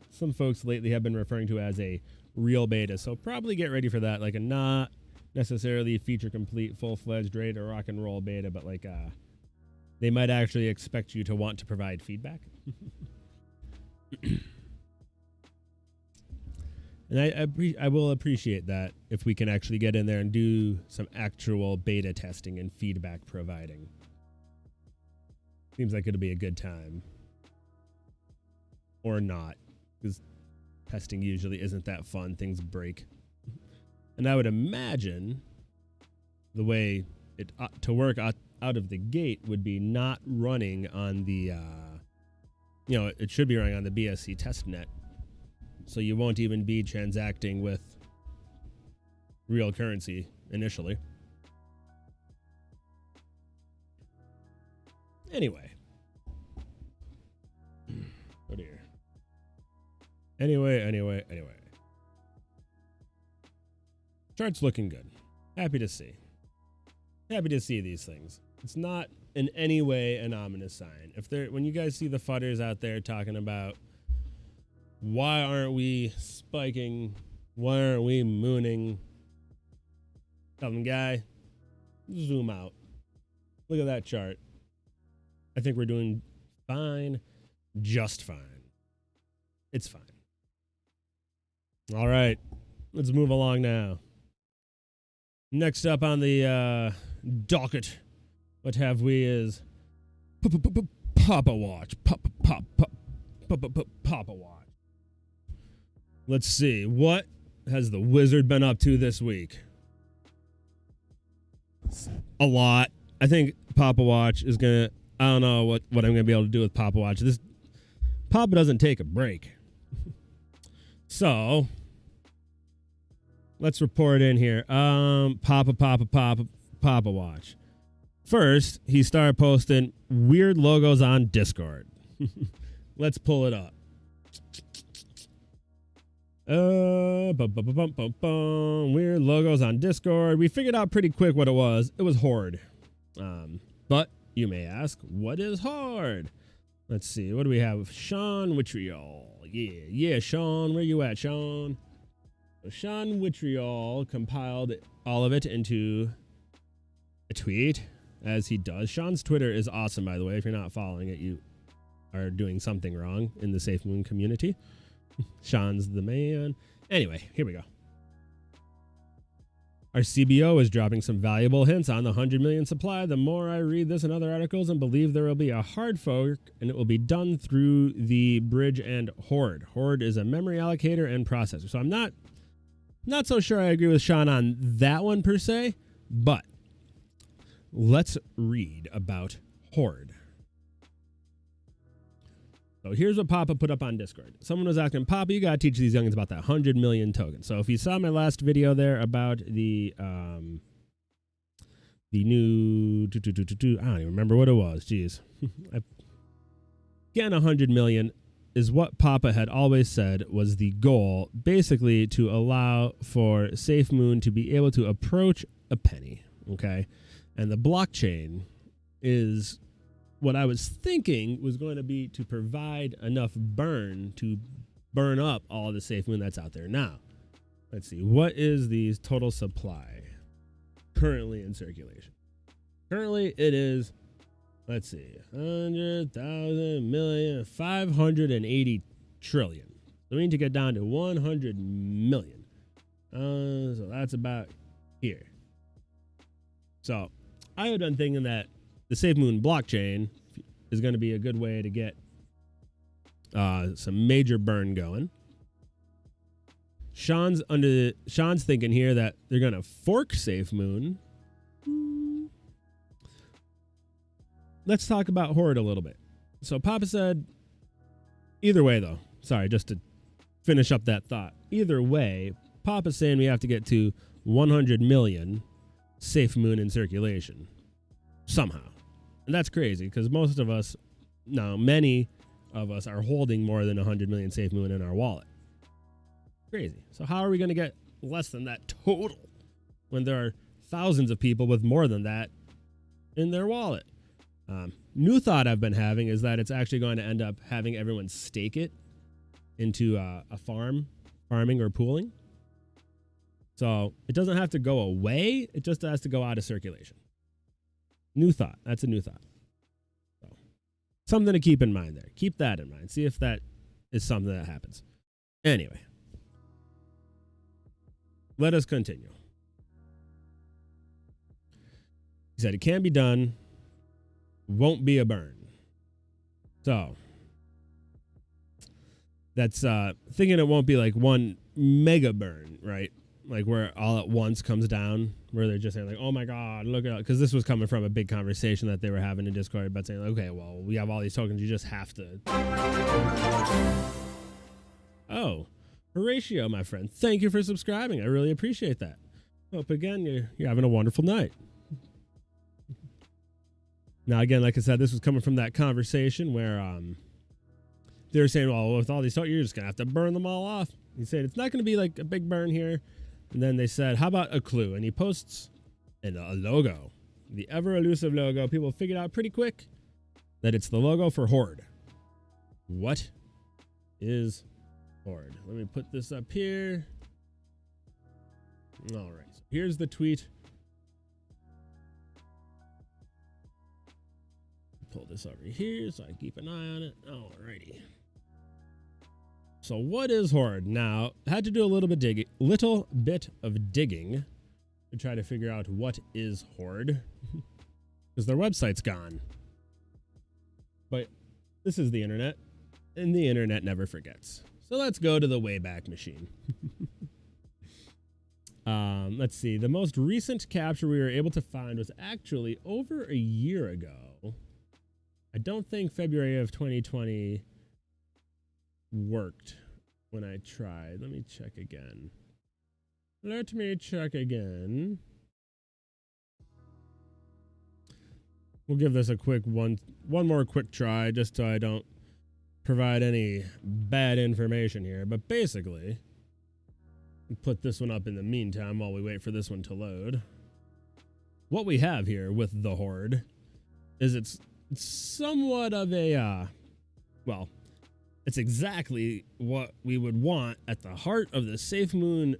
some folks lately have been referring to as a real beta. So probably get ready for that, like a not necessarily feature complete, full-fledged, ready to rock and roll beta, but like they might actually expect you to want to provide feedback. And I will appreciate that if we can actually get in there and do some actual beta testing and feedback providing. Seems like it'll be a good time. Or not, because testing usually isn't that fun. Things break. And I would imagine the way it ought to work out of the gate would be not running on the, it should be running on the BSC testnet. So you won't even be transacting with real currency initially. Anyway. Oh dear. Anyway. Chart's looking good. Happy to see. Happy to see these things. It's not in any way an ominous sign. When you guys see the fudders out there talking about why aren't we spiking, why aren't we mooning, tell them, guy, zoom out. Look at that chart. I think we're doing fine, just fine. It's fine. All right, let's move along now. Next up on the docket, what have we is Papa Watch. Papa Watch. Let's see, what has the wizard been up to this week? A lot. I think Papa Watch is gonna. I don't know what I'm gonna be able to do with Papa Watch. This Papa doesn't take a break. So let's report in here. Papa Watch. First, he started posting weird logos on Discord. Let's pull it up. Weird logos on Discord. We figured out pretty quick what it was. It was Hoard. But you may ask, what is Hoard? Let's see. What do we have? Sean Witriol. Yeah, Sean. Where you at, Sean? So Sean Witriol compiled all of it into a tweet, as he does. Sean's Twitter is awesome, by the way. If you're not following it, you are doing something wrong in the SafeMoon community. Sean's the man. Anyway, here we go. Our CBO is dropping some valuable hints on the 100 million supply. The more I read this and other articles and believe there will be a hard fork, and it will be done through the bridge and Hoard. Hoard is a memory allocator and processor. So I'm not so sure I agree with Sean on that one per se, but let's read about Hoard. So here's what Papa put up on Discord. Someone was asking, Papa, you got to teach these youngins about that 100 million token. So if you saw my last video there about the new, I don't even remember what it was. Jeez. Getting 100 million is what Papa had always said was the goal, basically to allow for SafeMoon to be able to approach a penny, okay? And the blockchain is what I was thinking was going to be to provide enough burn to burn up all the SafeMoon that's out there now. Let's see. What is the total supply currently in circulation? Currently, it is, let's see, 100,000 million, 580 trillion. So we need to get down to 100 million. So that's about here. So I had been thinking that the SafeMoon blockchain is going to be a good way to get some major burn going. Sean's thinking here that they're going to fork SafeMoon. Let's talk about Hoard a little bit. So Papa said, either way though, sorry, just to finish up that thought. Either way, Papa's saying we have to get to 100 million SafeMoon in circulation somehow. And that's crazy because many of us are holding more than 100 million SafeMoon in our wallet. Crazy. So how are we going to get less than that total when there are thousands of people with more than that in their wallet? New thought I've been having is that it's actually going to end up having everyone stake it into a farming or pooling. So it doesn't have to go away. It just has to go out of circulation. New thought. That's a new thought. So, something to keep in mind there. Keep that in mind. See if that is something that happens. Anyway, let us continue. He said it can be done. Won't be a burn. So that's thinking it won't be like one mega burn, right? Like where all at once comes down, where they're just saying like, oh my God, look at it. Because this was coming from a big conversation that they were having in Discord about saying, okay, well, we have all these tokens. You just have to. Oh, Horatio, my friend. Thank you for subscribing. I really appreciate that. Hope again, you're having a wonderful night. Now, again, like I said, this was coming from that conversation where they were saying, well, with all these tokens, you're just going to have to burn them all off. He said, it's not going to be like a big burn here. And then they said, how about a clue? And he posts a logo. the ever elusive logo. People figured out pretty quick that it's the logo for Hoard. What is Hoard? Let me put this up here. All right, so here's the tweet. Pull this over here so I keep an eye on it. All righty. So what is Hoard? Now, I had to do a little bit of digging to try to figure out what is Hoard, because their website's gone. But this is the internet, and the internet never forgets. So let's go to the Wayback Machine. Let's see. The most recent capture we were able to find was actually over a year ago. I don't think February of 2020 worked when I tried. Let me check again. Let me check again. We'll give this a quick one more quick try, just so I don't provide any bad information here. But basically, put this one up in the meantime while we wait for this one to load. What we have here with the Hoard is it's somewhat of a, well, it's exactly what we would want at the heart of the SafeMoon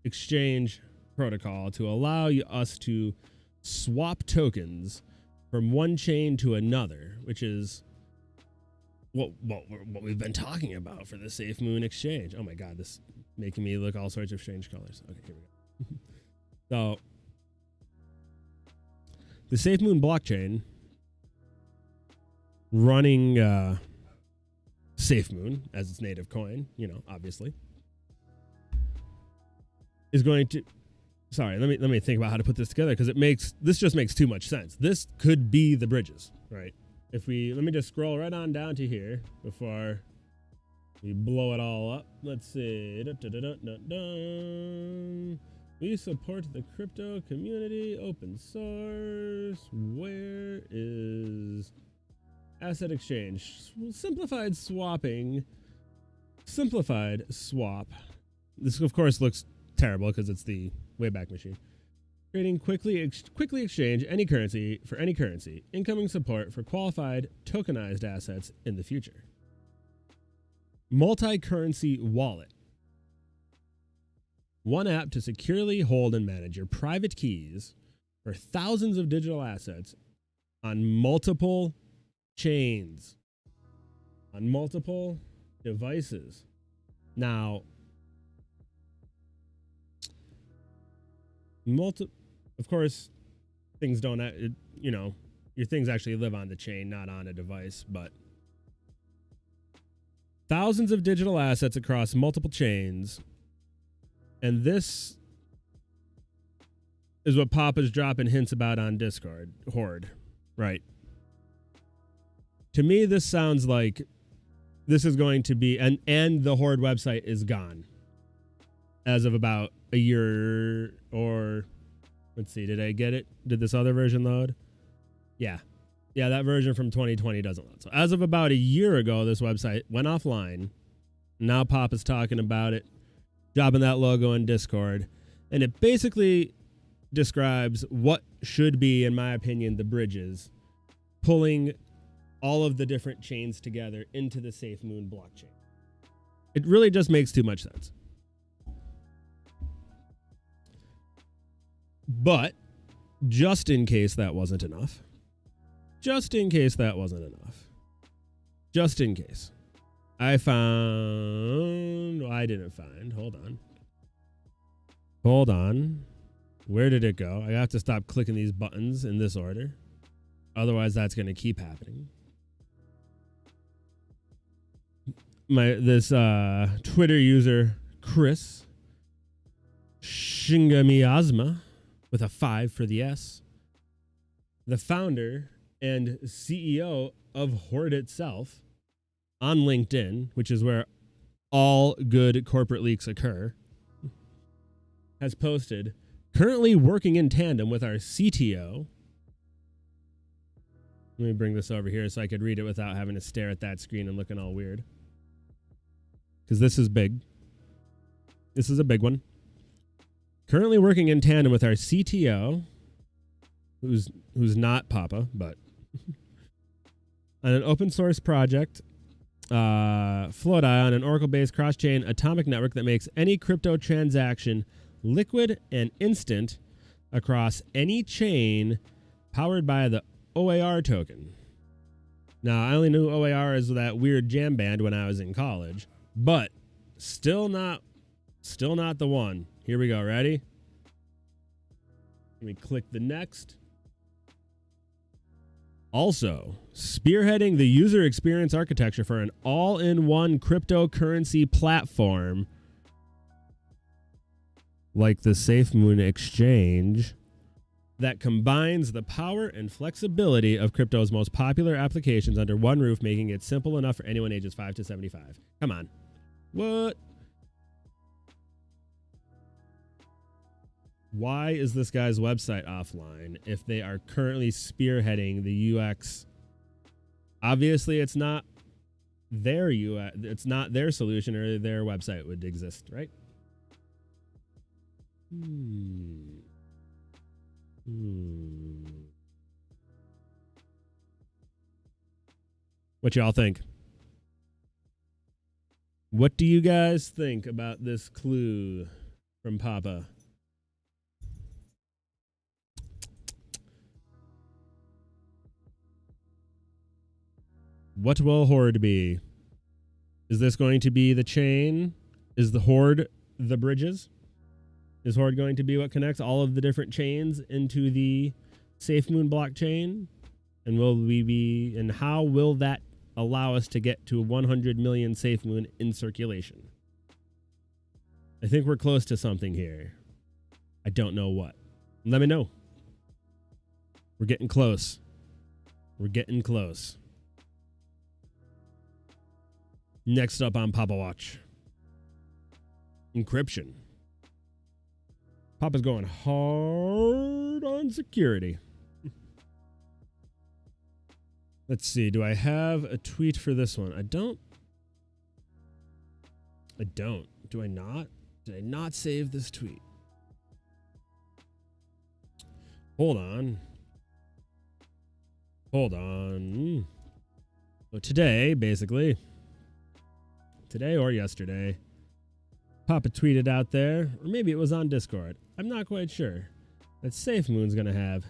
exchange protocol to allow us to swap tokens from one chain to another, which is what we've been talking about for the SafeMoon exchange. Oh my God, this is making me look all sorts of strange colors. Okay, here we go. So the SafeMoon blockchain running SafeMoon as its native coin, you know, obviously, is going to, sorry, let me think about how to put this together, because this just makes too much sense. This could be the bridges, right? If we, let me just scroll right on down to here before we blow it all up. Let's see. We support the crypto community, open source. Where is asset exchange? Simplified swapping. Simplified swap. This, of course, looks terrible because it's the Wayback Machine. Creating quickly exchange any currency for any currency. Incoming support for qualified tokenized assets in the future. Multi-currency wallet. One app to securely hold and manage your private keys for thousands of digital assets on multiple chains, on multiple devices. Now, of course, things don't, you know, your things actually live on the chain, not on a device, but thousands of digital assets across multiple chains. And this is what Papa's dropping hints about on Discord. Hoard, right? To me, this sounds like this is going to be, and the Hoard website is gone as of about a year, or let's see, did I get it? Did this other version load? Yeah, that version from 2020 doesn't load. So as of about a year ago, this website went offline. Now Papa's talking about it, dropping that logo in Discord, and it basically describes what should be, in my opinion, the bridges, pulling all of the different chains together into the SafeMoon blockchain. It really just makes too much sense. But just in case that wasn't enough, just in case, I found, well, I didn't find, hold on. Where did it go? I have to stop clicking these buttons in this order. Otherwise, that's going to keep happening. This Twitter user, Chris Shingamiyazma, with a 5 for the S, the founder and CEO of Hoard itself, on LinkedIn, which is where all good corporate leaks occur, has posted, currently working in tandem with our CTO. Let me bring this over here so I could read it without having to stare at that screen and looking all weird. Because this is big. This is a big one. Currently working in tandem with our CTO who's not Papa, but on an open source project, Float on an Oracle-based cross-chain atomic network that makes any crypto transaction liquid and instant across any chain powered by the OAR token. Now, I only knew OAR as that weird jam band when I was in college, but still not the one. Here we go. Ready? Let me click the next. Also, spearheading the user experience architecture for an all-in-one cryptocurrency platform like the SafeMoon exchange that combines the power and flexibility of crypto's most popular applications under one roof, making it simple enough for anyone ages 5 to 75. Come on. What? Why is this guy's website offline if they are currently spearheading the UX? Obviously, it's not their UX, it's not their solution, or their website would exist, right? What y'all think? What do you guys think about this clue from Papa? What will Hoard be? Is this going to be the chain? Is the Hoard the bridges? Is Hoard going to be what connects all of the different chains into the SafeMoon blockchain? And will we be, and how will that allow us to get to 100 million SafeMoon in circulation? I think we're close to something here. I don't know what. Let me know. We're getting close. We're getting close. Next up on Papa Watch. Encryption. Papa's going hard on security. Let's see. Do I have a tweet for this one? I don't. Do I not? Did I not save this tweet? Hold on. So today, basically, today or yesterday, Papa tweeted out there, or maybe it was on Discord, I'm not quite sure, that SafeMoon's going to have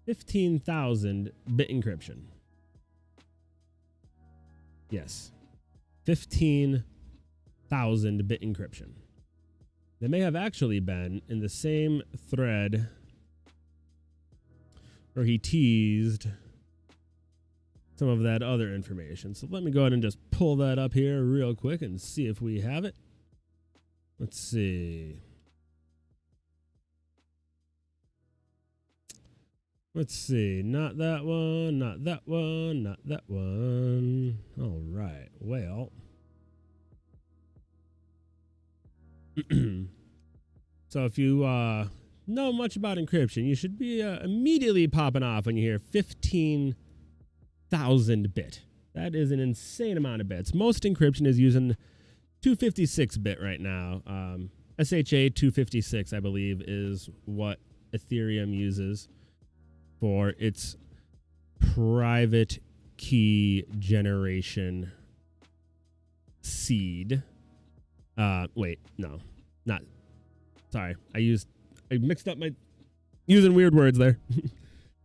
15,000 bit encryption. Yes, 15,000 bit encryption. They may have actually been in the same thread where he teased some of that other information. So let me go ahead and just pull that up here real quick and see if we have it. Let's see. Let's see. Not that one, not that one, not that one. All right. Well. So if you know much about encryption, you should be immediately popping off when you hear 15,000 bit. That is an insane amount of bits. Most encryption is using 256 bit right now. SHA 256, I believe, is what Ethereum uses for its private key generation seed. Wait, no, not. Sorry, I mixed up my using weird words there.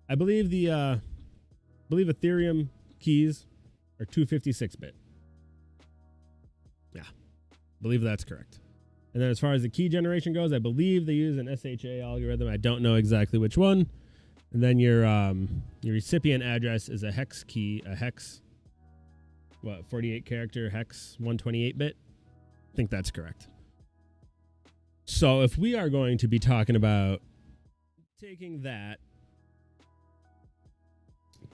I believe Ethereum keys are 256 bit. Yeah, I believe that's correct. And then as far as the key generation goes, I believe they use an SHA algorithm. I don't know exactly which one. And then your recipient address is a hex key, 48 character hex 128 bit. I think that's correct. So if we are going to be talking about taking that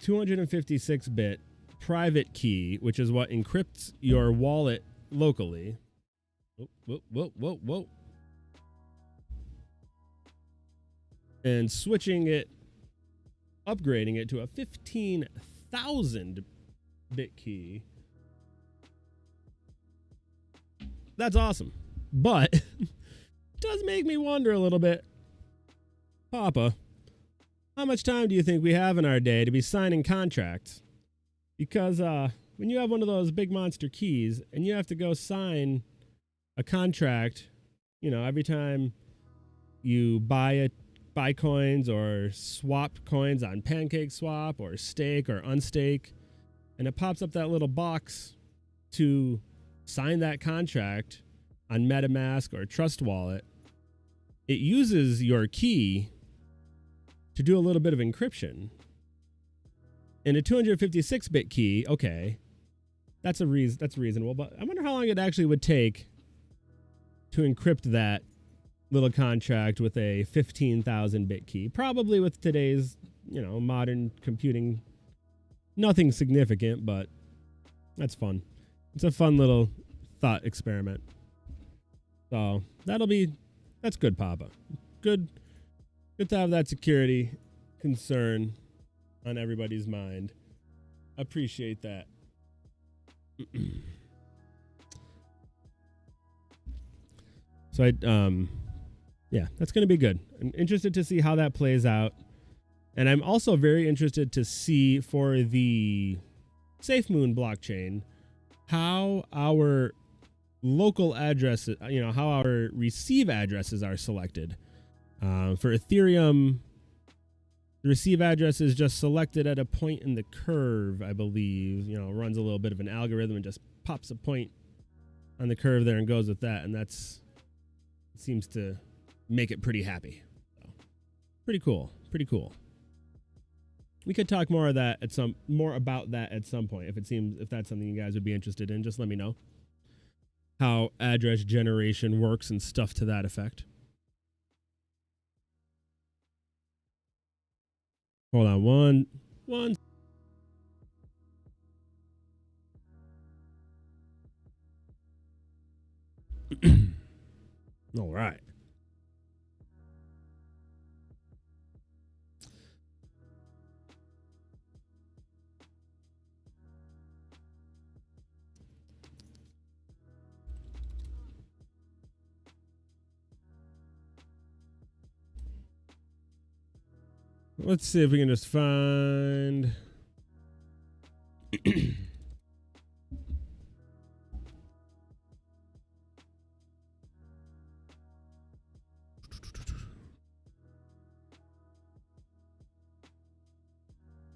256 bit private key, which is what encrypts your wallet locally. Whoa. And switching it, upgrading it to a 15,000 bit key. That's awesome. But it does make me wonder a little bit. Papa, how much time do you think we have in our day to be signing contracts? Because when you have one of those big monster keys and you have to go sign a contract, you know, every time you buy coins or swap coins on PancakeSwap or stake or unstake, and it pops up that little box to sign that contract on MetaMask or Trust Wallet, it uses your key to do a little bit of encryption. And a 256-bit key, okay, that's reasonable, but I wonder how long it actually would take to encrypt that little contract with a 15,000-bit key. Probably with today's, you know, modern computing, nothing significant, but that's fun. It's a fun little thought experiment. So that's good, Papa. Good to have that security concern on everybody's mind. Appreciate that. So yeah, that's going to be good. I'm interested to see how that plays out. And I'm also very interested to see for the SafeMoon blockchain how our local addresses, you know, how our receive addresses are selected. For Ethereum, the receive address is just selected at a point in the curve, I believe. You know, runs a little bit of an algorithm and just pops a point on the curve there and goes with that. And seems to make it pretty happy. So, pretty cool. Pretty cool. We could talk more about that at some point if that's something you guys would be interested in. Just let me know how address generation works and stuff to that effect. Hold on one. All right. Let's see if we can just find.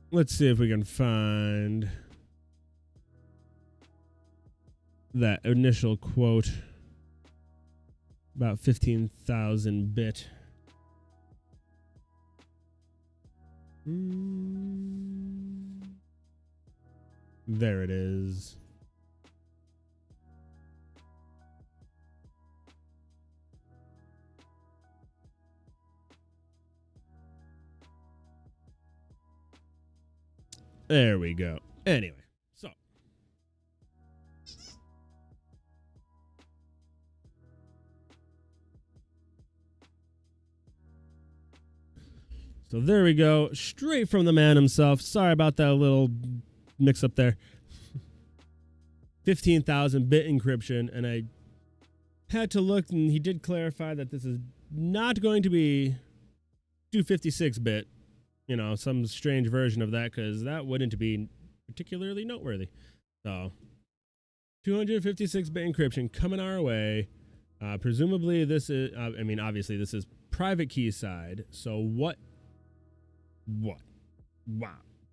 Let's see if we can find that initial quote about 15,000 bit. There it is. There we go. Anyway, so there we go. Straight from the man himself. Sorry about that little mix up there. 15,000 bit encryption. And I had to look, and he did clarify that this is not going to be 256 bit. You know, some strange version of that, because that wouldn't be particularly noteworthy. So 256 bit encryption coming our way. Presumably this is, I mean, obviously this is private key side. So what? Wow.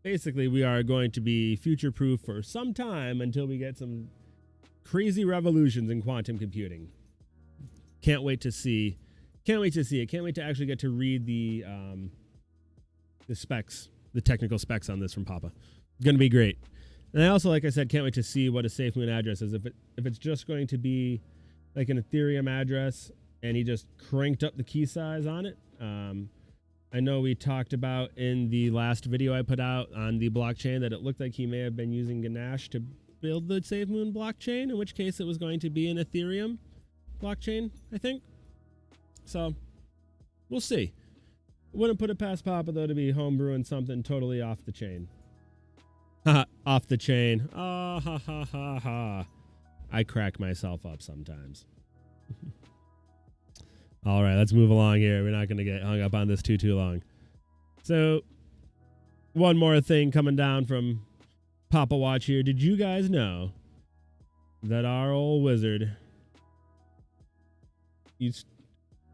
Basically, we are going to be future-proof for some time until we get some crazy revolutions in quantum computing. Can't wait to see. Can't wait to see it. Can't wait to actually get to read the specs, the technical specs on this from Papa. Going to be great. And I also, like I said, can't wait to see what a SafeMoon address is. If it's just going to be like an Ethereum address and he just cranked up the key size on it. I know we talked about in the last video I put out on the blockchain that it looked like he may have been using Ganache to build the SafeMoon blockchain, in which case it was going to be an Ethereum blockchain, I think. So we'll see. Wouldn't put it past Papa, though, to be homebrewing something totally off the chain. Off the chain. Ah, ha, ha, ha, ha. I crack myself up sometimes. All right, let's move along here. We're not going to get hung up on this too long. So, one more thing coming down from Papa Watch here. Did you guys know that our old wizard used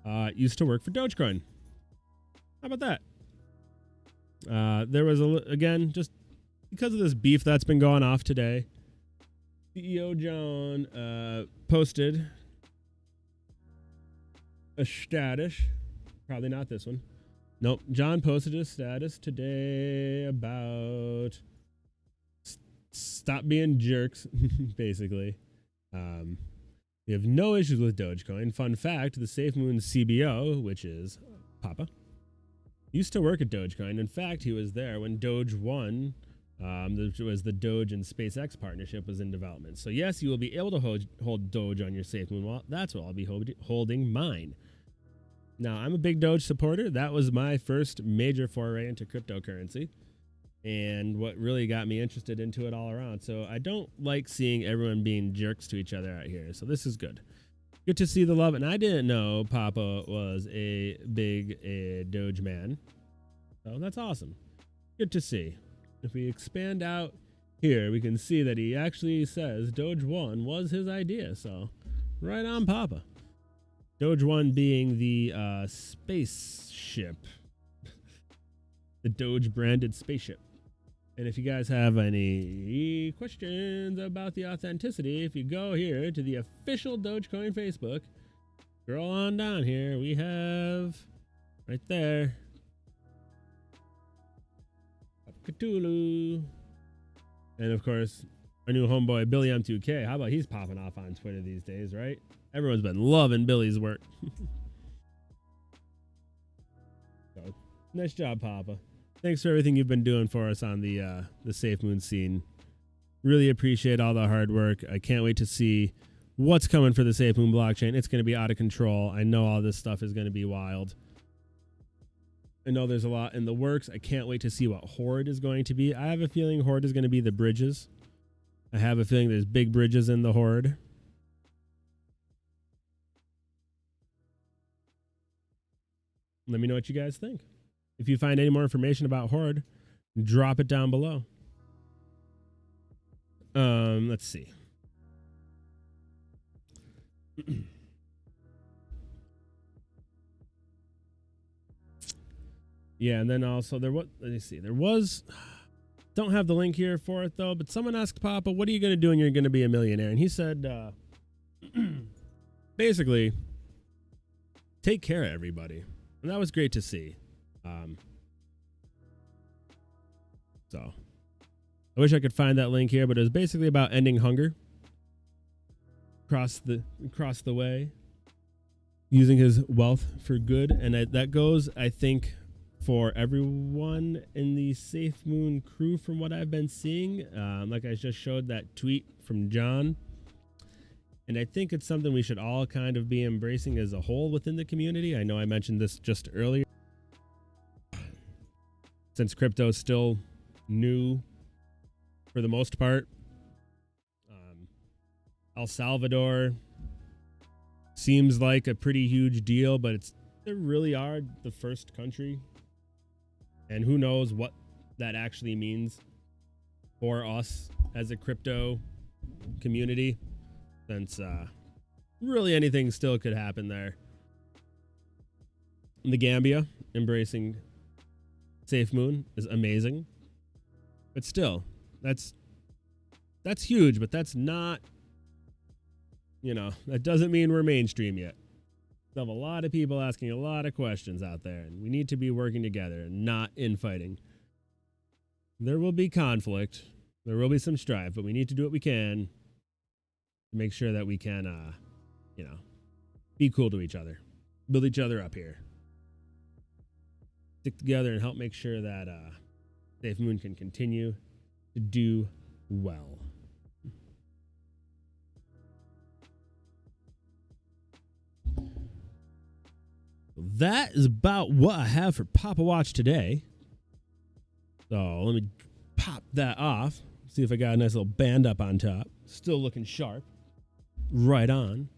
to work for Dogecoin? How about that? There was, again, just because of this beef that's been going off today, CEO John posted a status. Probably not this one. Nope. John posted a status today about stop being jerks, basically. We have no issues with Dogecoin. Fun fact, the SafeMoon CBO, which is Papa, used to work at Dogecoin. In fact, he was there when Doge 1, which was the Doge and SpaceX partnership, was in development. So yes, you will be able to hold Doge on your SafeMoon wallet. That's what I'll be holding mine. Now, I'm a big Doge supporter. That was my first major foray into cryptocurrency and what really got me interested into it all around. So I don't like seeing everyone being jerks to each other out here. So this is good. Good to see the love. And I didn't know Papa was a big Doge man. So that's awesome. Good to see. If we expand out here, we can see that he actually says Doge 1 was his idea. So right on, Papa. Doge 1 being the spaceship, the Doge branded spaceship. And if you guys have any questions about the authenticity, if you go here to the official Dogecoin Facebook, scroll on down here, we have right there Cthulhu. And of course, our new homeboy Billy M2K. How about he's popping off on Twitter these days, right? Everyone's been loving Billy's work. So, nice job, Papa. Thanks for everything you've been doing for us on the SafeMoon scene. Really appreciate all the hard work. I can't wait to see what's coming for the SafeMoon blockchain. It's going to be out of control. I know all this stuff is going to be wild. I know there's a lot in the works. I can't wait to see what Hoard is going to be. I have a feeling Hoard is going to be the bridges. I have a feeling there's big bridges in the Hoard. Let me know what you guys think. If you find any more information about Hoard, drop it down below. Let's see. Yeah, and then also there was, let me see, there was, don't have the link here for it though, but someone asked Papa, what are you going to do when you're going to be a millionaire? And he said, basically, take care of everybody. And that was great to see. So I wish I could find that link here, but it was basically about ending hunger across the way, using his wealth for good. And that goes, I think, for everyone in the SafeMoon crew from what I've been seeing. Like I just showed that tweet from John. And I think it's something we should all kind of be embracing as a whole within the community. I know I mentioned this just earlier. Since crypto is still new for the most part, El Salvador seems like a pretty huge deal, but they really are the first country. And who knows what that actually means for us as a crypto community. Since really anything still could happen there. The Gambia embracing SafeMoon is amazing, but still, that's huge. But that's not, that doesn't mean we're mainstream yet. We have a lot of people asking a lot of questions out there, and we need to be working together and not infighting. There will be conflict, there will be some strife, but we need to do what we can. Make sure that we can, be cool to each other, build each other up here, stick together, and help make sure that SafeMoon can continue to do well. That is about what I have for Papa Watch today. So let me pop that off. See if I got a nice little band up on top. Still looking sharp. Right on.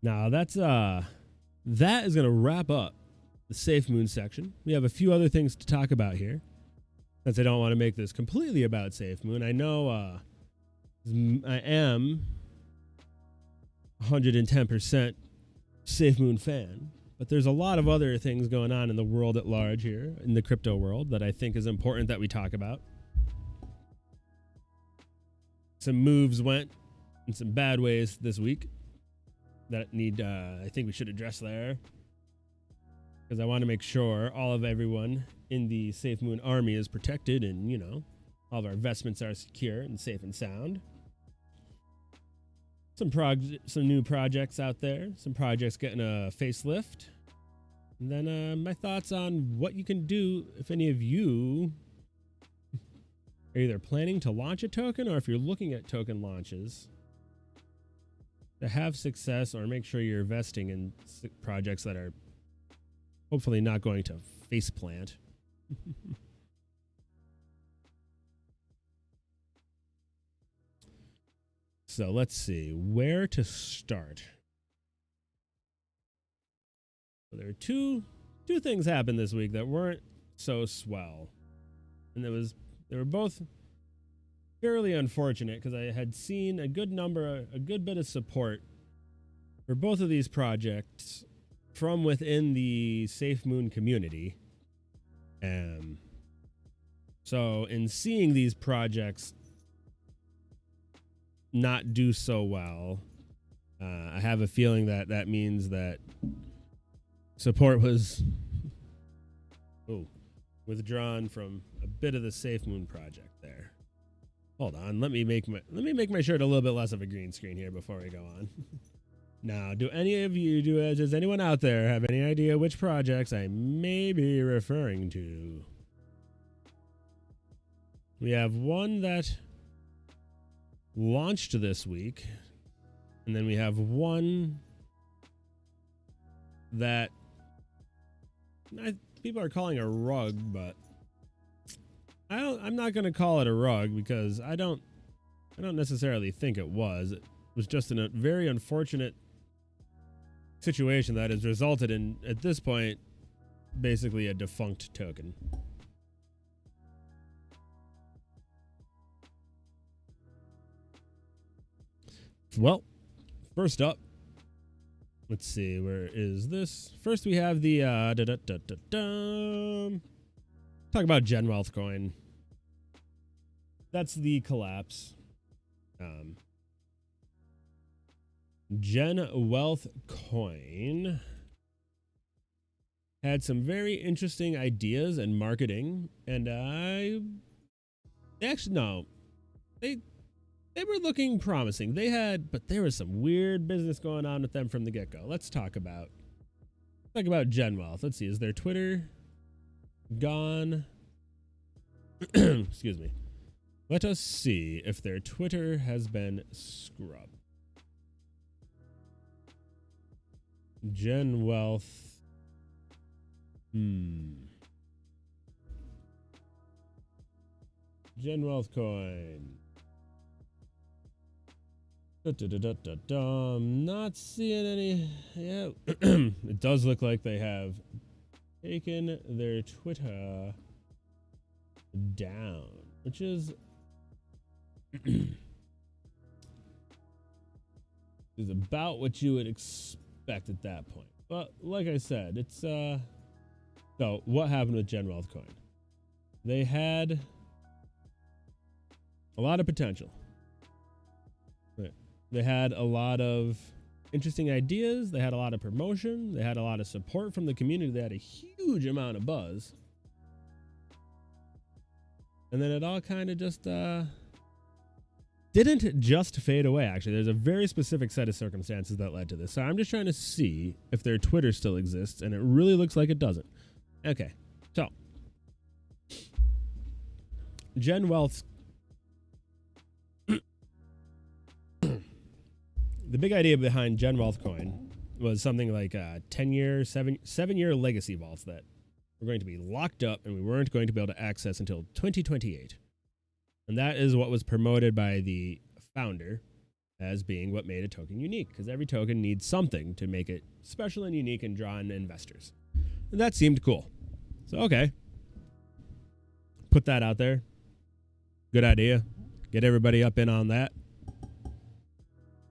Now that is going to wrap up the SafeMoon section. We have a few other things to talk about here, since I don't want to make this completely about SafeMoon. I know I am 110% SafeMoon fan, but there's a lot of other things going on in the world at large here, in the crypto world, that I think is important that we talk about. Some moves went in some bad ways this week that I think we should address there, because I want to make sure all of everyone in the SafeMoon army is protected, and, you know, all of our investments are secure and safe and sound. Some new projects out there, some projects getting a facelift, and then my thoughts on what you can do if any of you are either planning to launch a token, or if you're looking at token launches, to have success, or make sure you're investing in projects that are hopefully not going to faceplant. So let's see where to start. Well, there are two things happened this week that weren't so swell, and they were both fairly unfortunate, because I had seen a good bit of support for both of these projects from within the SafeMoon community. So in seeing these projects not do so well, I have a feeling that means that support was withdrawn from a bit of the SafeMoon project there. Hold on, let me make my shirt a little bit less of a green screen here before we go on. Now, does anyone out there have any idea which projects I may be referring to? We have one that launched this week, and then we have one that people are calling a rug, but I'm not going to call it a rug, because I don't necessarily think it was. It was just a very unfortunate situation that has resulted in, at this point, basically a defunct token. Well, first up, let's see, where is this? First, we have the talk about GenWealthCoin. That's the collapse. GenWealthCoin had some very interesting ideas and marketing, and they were looking promising. But there was some weird business going on with them from the get-go. Let's talk about GenWealth. Let's see, is their Twitter gone? Excuse me. Let us see if their Twitter has been scrubbed. GenWealth. GenWealthCoin. Not seeing any. Yeah, it does look like they have taken their Twitter down, which is about what you would expect at that point. But like I said, it's so what happened with GenWealthCoin? They had a lot of potential. They had a lot of interesting ideas. They had a lot of promotion. They had a lot of support from the community. They had a huge amount of buzz. And then it all kind of just didn't just fade away, actually. There's a very specific set of circumstances that led to this. So I'm just trying to see if their Twitter still exists, and it really looks like it doesn't. Okay, so GenWealth. The big idea behind GenWealthCoin was something like a 10-year, 7-year legacy vaults that were going to be locked up and we weren't going to be able to access until 2028. And that is what was promoted by the founder as being what made a token unique, because every token needs something to make it special and unique and draw in investors. that seemed cool. So, okay. Put that out there. Good idea. Get everybody up in on that.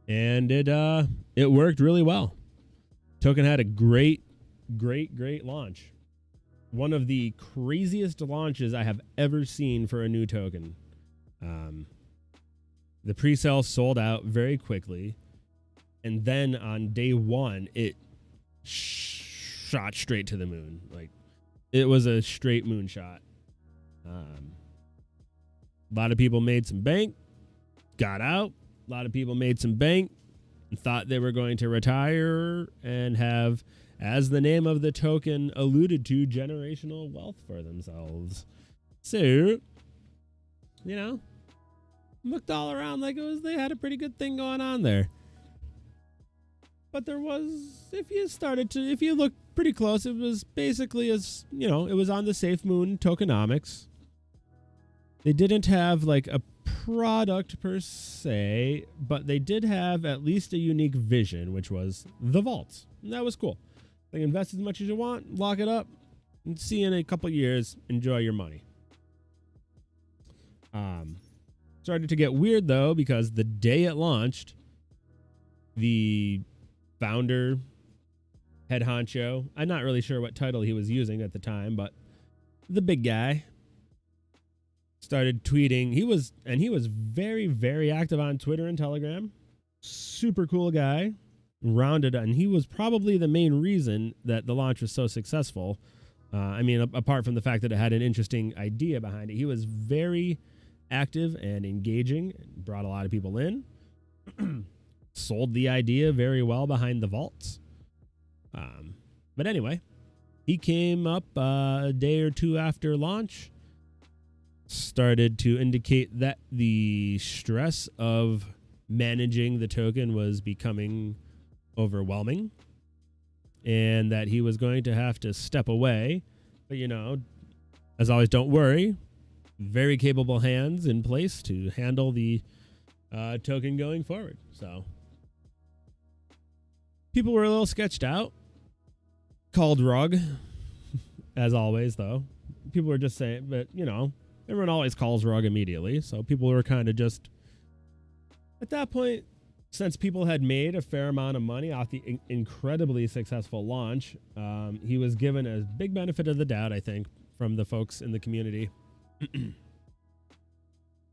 And it worked really well. Token had a great launch. One of the craziest launches I have ever seen for a new token. The pre-sale sold out very quickly. And then on day one, it shot straight to the moon. Like, it was a straight moonshot. A lot of people made some bank, got out. A lot of people made some bank and thought they were going to retire and have, as the name of the token alluded to, generational wealth for themselves. So, you know, looked all around like they had a pretty good thing going on there. But there was, if you look pretty close, it was basically it was on the SafeMoon tokenomics. They didn't have like a product per se, but they did have at least a unique vision, which was the vaults. And that was cool. Like, invest as much as you want, lock it up, and see in a couple years, enjoy your money. Started to get weird though, because the day it launched, the founder, head honcho, I'm not really sure what title he was using at the time, but the big guy started tweeting. He was very, very active on Twitter and Telegram. Super cool guy, rounded, and he was probably the main reason that the launch was so successful. I mean, apart from the fact that it had an interesting idea behind it, he was very active and engaging, brought a lot of people in, sold the idea very well behind the vaults. But anyway, he came up a day or two after launch, started to indicate that the stress of managing the token was becoming overwhelming and that he was going to have to step away. But, you know, as always, don't worry. Very capable hands in place to handle the token going forward. So people were a little sketched out, called rug, as always, though. People were just saying, but, you know, everyone always calls rug immediately. So people were kind of just, at that point, since people had made a fair amount of money off the incredibly successful launch, he was given a big benefit of the doubt, I think, from the folks in the community.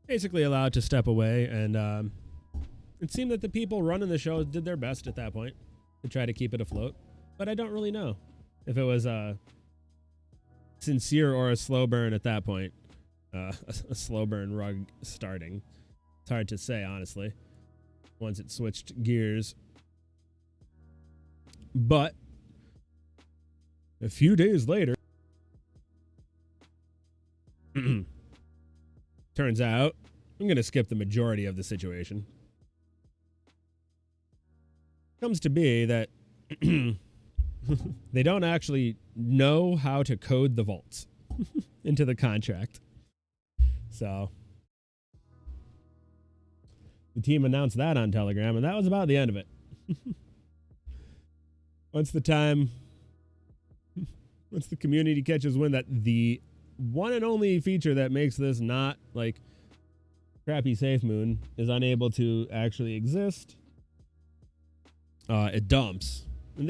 Basically allowed to step away, and it seemed that the people running the show did their best at that point to try to keep it afloat. But I don't really know if it was sincere or a slow burn at that point. A slow burn rug starting. It's hard to say, honestly, once it switched gears. But a few days later, turns out, I'm going to skip the majority of the situation. Comes to be that they don't actually know how to code the vaults into the contract. So the team announced that on Telegram, and that was about the end of it. Once the community catches wind that the one and only feature that makes this not like crappy SafeMoon is unable to actually exist, it dumps. And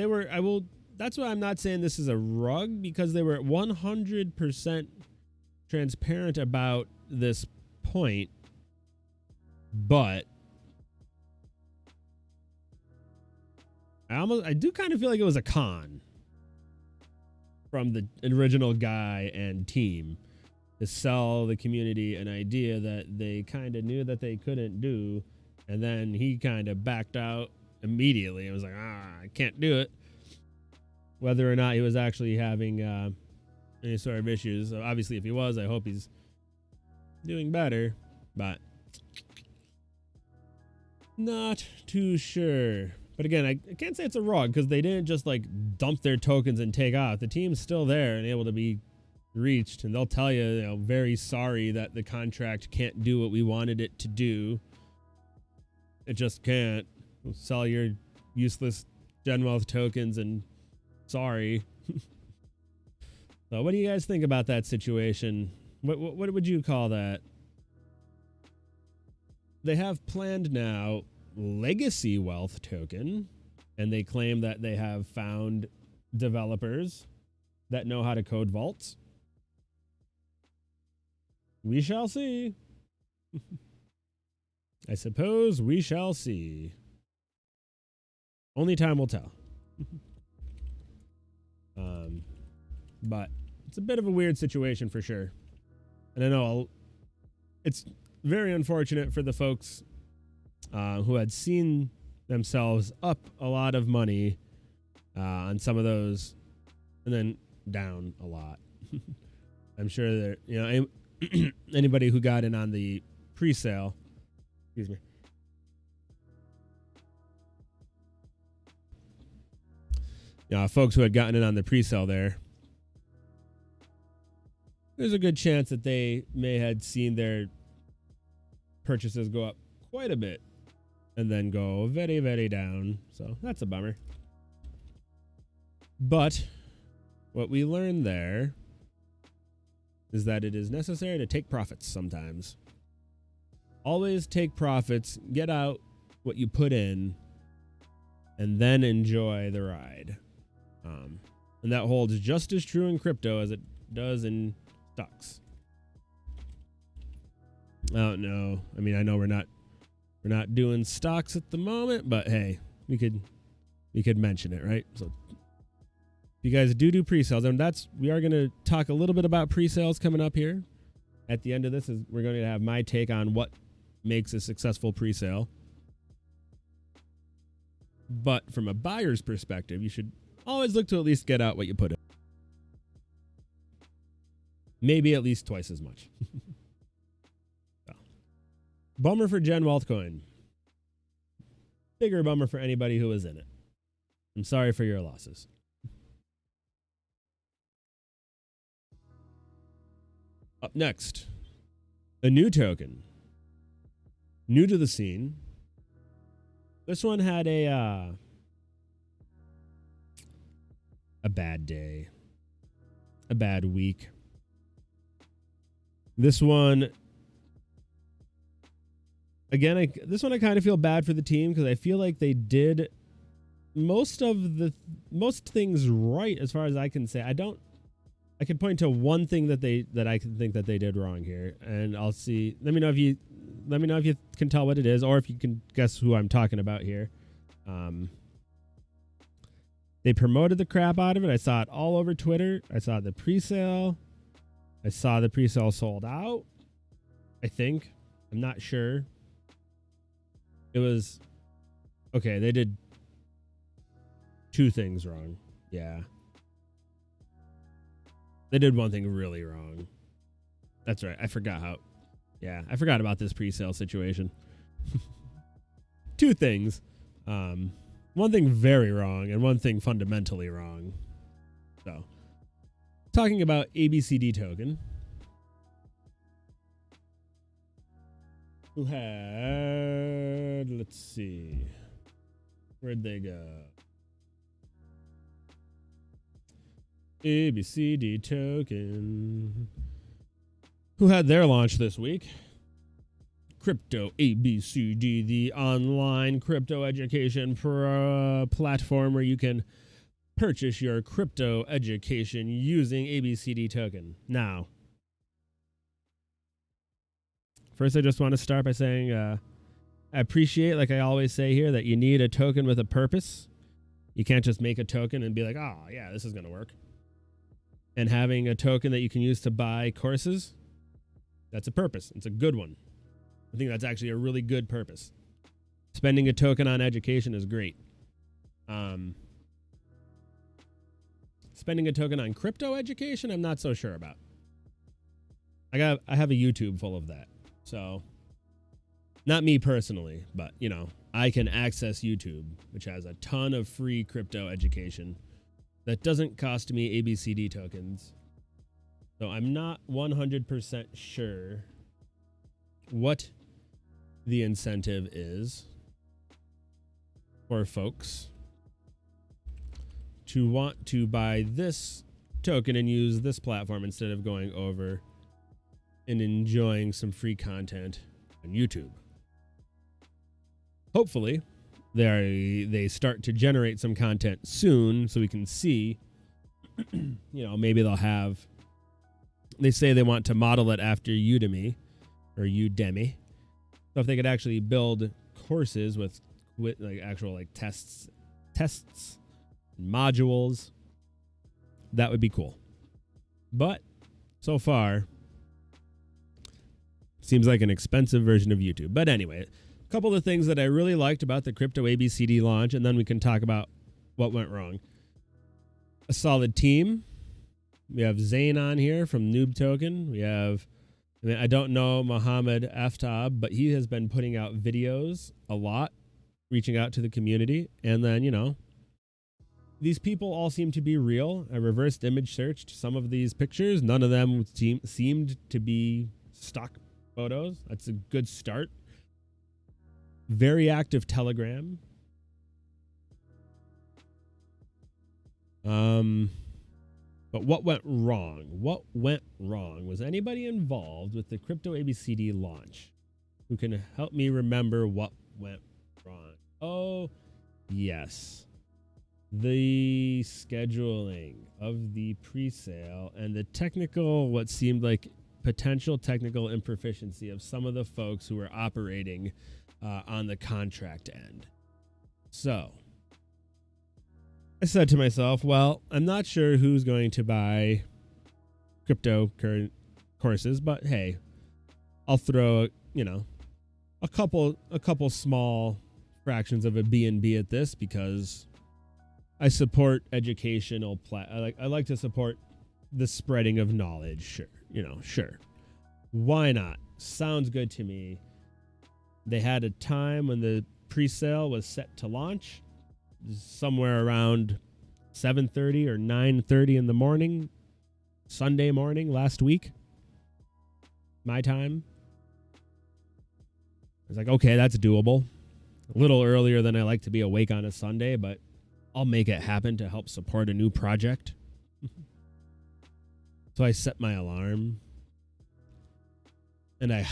that's why I'm not saying this is a rug, because they were 100% transparent about this point, but I do kind of feel like it was a con from the original guy and team to sell the community an idea that they kind of knew that they couldn't do, and then he kind of backed out immediately and was like, I can't do it. Whether or not he was actually having any sort of issues. So obviously, if he was, I hope he's doing better, but not too sure. But again, I can't say it's a rug, because they didn't just like dump their tokens and take off. The team's still there and able to be reached, and they'll tell you, very sorry that the contract can't do what we wanted it to do. It just can't. We'll sell your useless GenWealth tokens and sorry. So what do you guys think about that situation? What would you call that? They have planned now legacy wealth token, and they claim that they have found developers that know how to code vaults. We shall see. I suppose we shall see. Only time will tell. But it's a bit of a weird situation for sure. And I know it's very unfortunate for the folks who had seen themselves up a lot of money on some of those and then down a lot. I'm sure that, you know, anybody who got in on the pre-sale, excuse me, folks who had gotten in on the pre-sale there's a good chance that they may had seen their purchases go up quite a bit and then go very, very down. So that's a bummer. But what we learned there is that it is necessary to take profits sometimes. Always take profits, get out what you put in, and then enjoy the ride. And that holds just as true in crypto as it does in stocks. I don't know. I mean, I know we're not doing stocks at the moment, but hey, we could mention it, right? So if you guys do pre-sales, and we are going to talk a little bit about pre-sales coming up here. At the end of this, we're going to have my take on what makes a successful pre-sale. But from a buyer's perspective, you should always look to at least get out what you put in. Maybe at least twice as much. So. Bummer for GenWealthCoin. Bigger bummer for anybody who was in it. I'm sorry for your losses. Up next, a new token. New to the scene. This one had a bad day. A bad week. This one, again, this one I kind of feel bad for the team because I feel like they did most things right as far as I can say. I can point to one thing that I can think that they did wrong here, and I'll see. Let me know if you can tell what it is, or if you can guess who I'm talking about here. They promoted the crap out of it. I saw it all over Twitter. I saw the pre-sale. I saw the pre-sale sold out. I think. I'm not sure. It was okay. They did two things wrong. Yeah. They did one thing really wrong. That's right. I forgot about this pre-sale situation. Two things. One thing very wrong and one thing fundamentally wrong. So, talking about ABCD token, who had, let's see, where'd they go? ABCD token, who had their launch this week. Crypto ABCD, the online crypto education platform where you can purchase your crypto education using ABCD token. Now, first I just want to start by saying I appreciate, like I always say here, that you need a token with a purpose. You can't just make a token and be like, oh, yeah, this is going to work. And having a token that you can use to buy courses, that's a purpose. It's a good one. I think that's actually a really good purpose. Spending a token on education is great. Spending a token on crypto education, I'm not so sure about. I have a YouTube full of that. So, not me personally, but, you know, I can access YouTube, which has a ton of free crypto education that doesn't cost me ABCD tokens. So I'm not 100% sure what the incentive is for folks to want to buy this token and use this platform instead of going over and enjoying some free content on YouTube. Hopefully, they start to generate some content soon so we can see, maybe they say they want to model it after Udemy or Udemy. So if they could actually build courses with like actual like tests, modules, that would be cool. But so far, seems like an expensive version of YouTube. But anyway, a couple of things that I really liked about the Crypto ABCD launch, and then we can talk about what went wrong. A solid team. We have Zane on here from Noob Token. I don't know Mohammed Aftab, but he has been putting out videos a lot, reaching out to the community. And then, these people all seem to be real. I reversed image searched some of these pictures. None of them seemed to be stock photos. That's a good start. Very active Telegram. But what went wrong? What went wrong? Was anybody involved with the Crypto ABCD launch who can help me remember what went wrong? Oh, yes. The scheduling of the pre-sale and the what seemed like potential technical improficiency of some of the folks who were operating on the contract end. So I said to myself, well, I'm not sure who's going to buy cryptocurrency courses, but hey, I'll throw, a couple small fractions of a B&B at this because I support educational I like to support the spreading of knowledge. Sure. Why not? Sounds good to me. They had a time when the pre-sale was set to launch, somewhere around 7:30 or 9:30 in the morning, Sunday morning last week, my time. I was like, okay, that's doable. A little earlier than I like to be awake on a Sunday, but I'll make it happen to help support a new project. So I set my alarm and I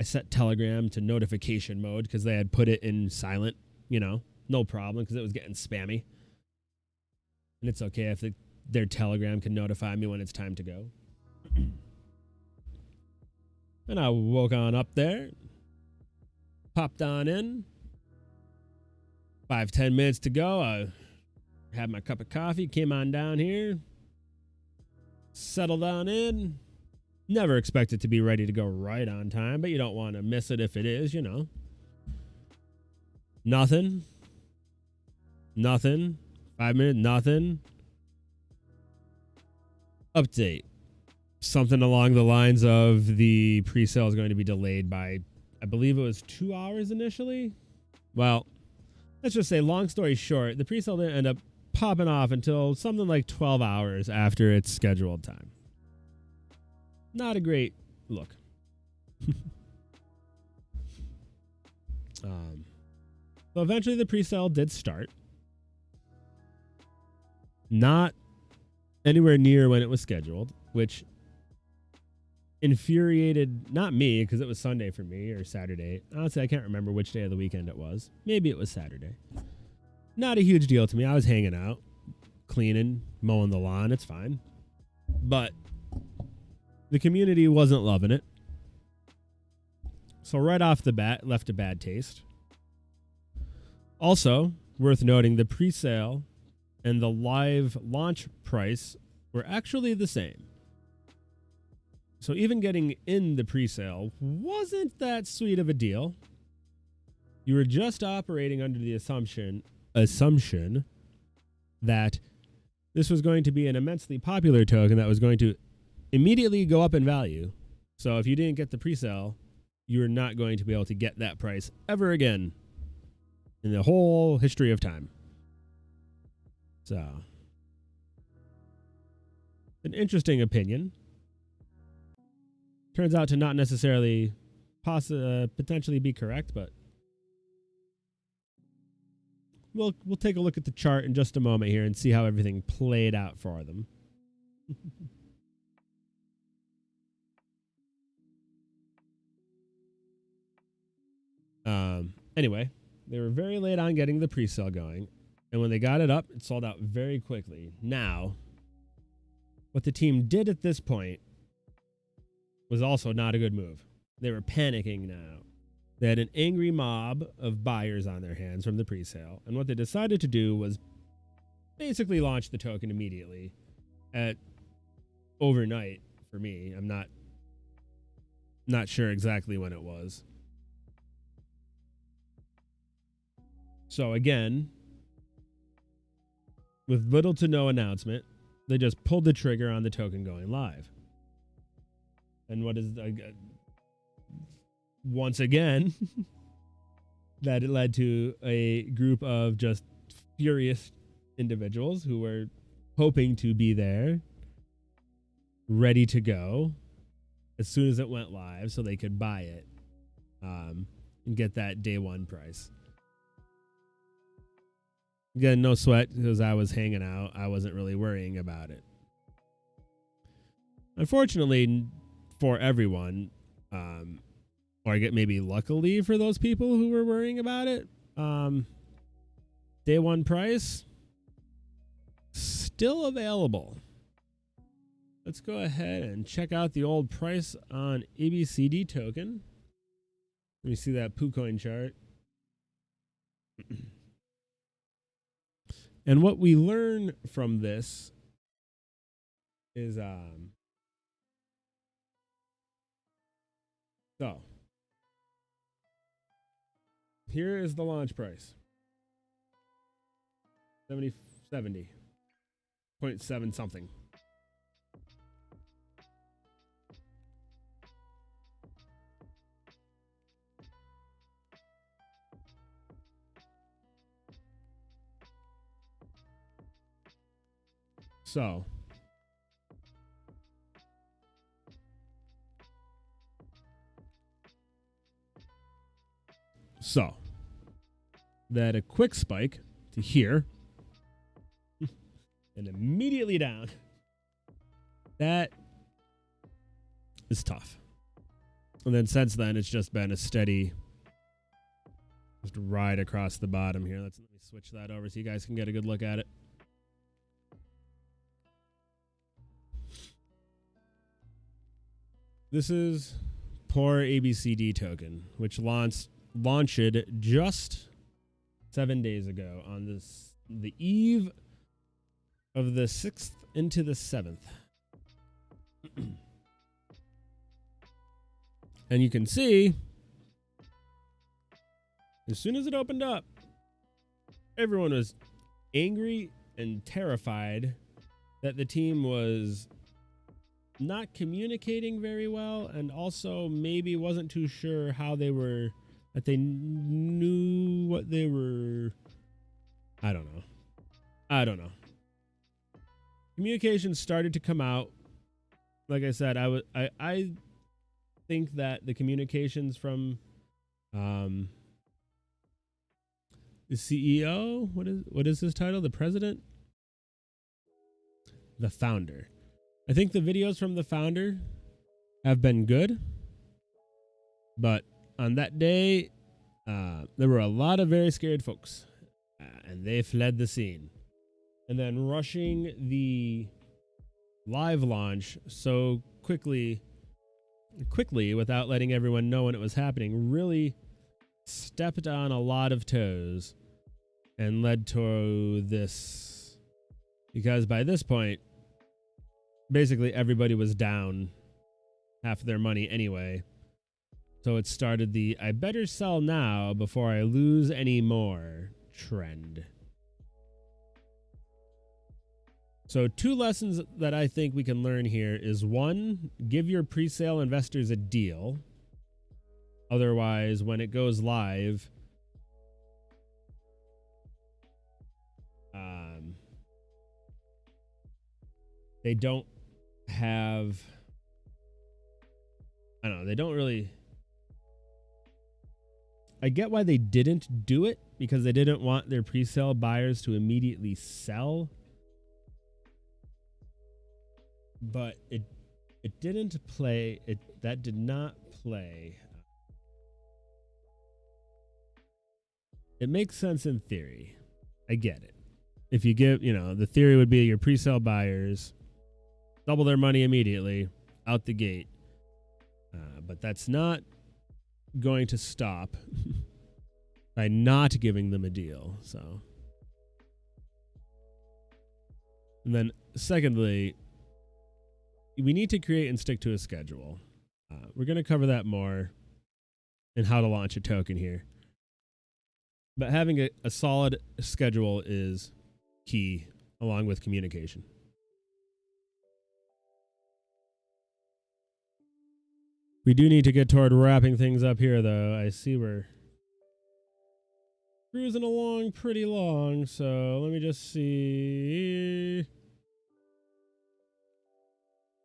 set Telegram to notification mode because they had put it in silent, no problem because it was getting spammy. And it's okay if their Telegram can notify me when it's time to go. And I woke on up there, popped on in. 5-10 minutes to go. I had my cup of coffee, came on down here, settled on in. Never expect it to be ready to go right on time, but you don't want to miss it if it is, Nothing. 5 minutes, nothing. Update. Something along the lines of the pre-sale is going to be delayed by, I believe it was 2 hours initially. Well, let's just say, long story short, the pre-sale didn't end up popping off until something like 12 hours after its scheduled time. Not a great look. So eventually the pre-sale did start. Not anywhere near when it was scheduled, which infuriated not me because it was Sunday for me or Saturday. Honestly, I can't remember which day of the weekend it was. Maybe it was Saturday. Not a huge deal to me. I was hanging out, cleaning, mowing the lawn. It's fine. But the community wasn't loving it. So right off the bat, left a bad taste. Also, worth noting, the pre-sale and the live launch price were actually the same. So even getting in the pre-sale wasn't that sweet of a deal. You were just operating under the assumption that this was going to be an immensely popular token that was going to immediately go up in value. So if you didn't get the pre-sale, you were not going to be able to get that price ever again in the whole history of time. So, an interesting opinion. Turns out to not necessarily potentially be correct, but we'll take a look at the chart in just a moment here and see how everything played out for them. Anyway, they were very late on getting the pre-sale going, and when they got it up, it sold out very quickly. Now, what the team did at this point was also not a good move. They were panicking now. They had an angry mob of buyers on their hands from the pre-sale, and what they decided to do was basically launch the token immediately at overnight for me. I'm not sure exactly when it was. So again, with little to no announcement, they just pulled the trigger on the token going live. And what is once again, that it led to a group of just furious individuals who were hoping to be there, ready to go as soon as it went live so they could buy it and get that day one price. Again, no sweat because I was hanging out. I wasn't really worrying about it. Unfortunately for everyone, or I get maybe luckily for those people who were worrying about it, day one price still available. Let's go ahead and check out the old price on ABCD token. Let me see that PooCoin chart. And what we learn from this is so here is the launch price. 70.7 something. So that a quick spike to here and immediately down. That is tough. And then since then, it's just been a steady just ride across the bottom here. Let me switch that over so you guys can get a good look at it. This is poor ABCD token, which launched just 7 days ago on the eve of the 6th into the 7th. And you can see, as soon as it opened up, everyone was angry and terrified that the team was not communicating very well, and also maybe wasn't too sure how they were, that they knew what they were. I don't know. Communications started to come out. Like I said, I think that the communications from the CEO, what is his title? The president? The founder. I think the videos from the founder have been good, but on that day, there were a lot of very scared folks, and they fled the scene. And then rushing the live launch so quickly without letting everyone know when it was happening really stepped on a lot of toes and led to this, because by this point, basically everybody was down half of their money anyway. So it started the I better sell now before I lose any more trend. So 2 lessons that I think we can learn here is 1, give your pre-sale investors a deal. Otherwise, when it goes live, they don't have, they don't really, I get why they didn't do it, because they didn't want their pre-sale buyers to immediately sell. But it didn't play, that did not play. It makes sense in theory. I get it. If you give, the theory would be your pre-sale buyers double their money immediately out the gate. But that's not going to stop by not giving them a deal. So, and then secondly, we need to create and stick to a schedule. We're going to cover that more in how to launch a token here. But having a solid schedule is key, along with communication. We do need to get toward wrapping things up here, though. I see we're cruising along pretty long, so let me just see.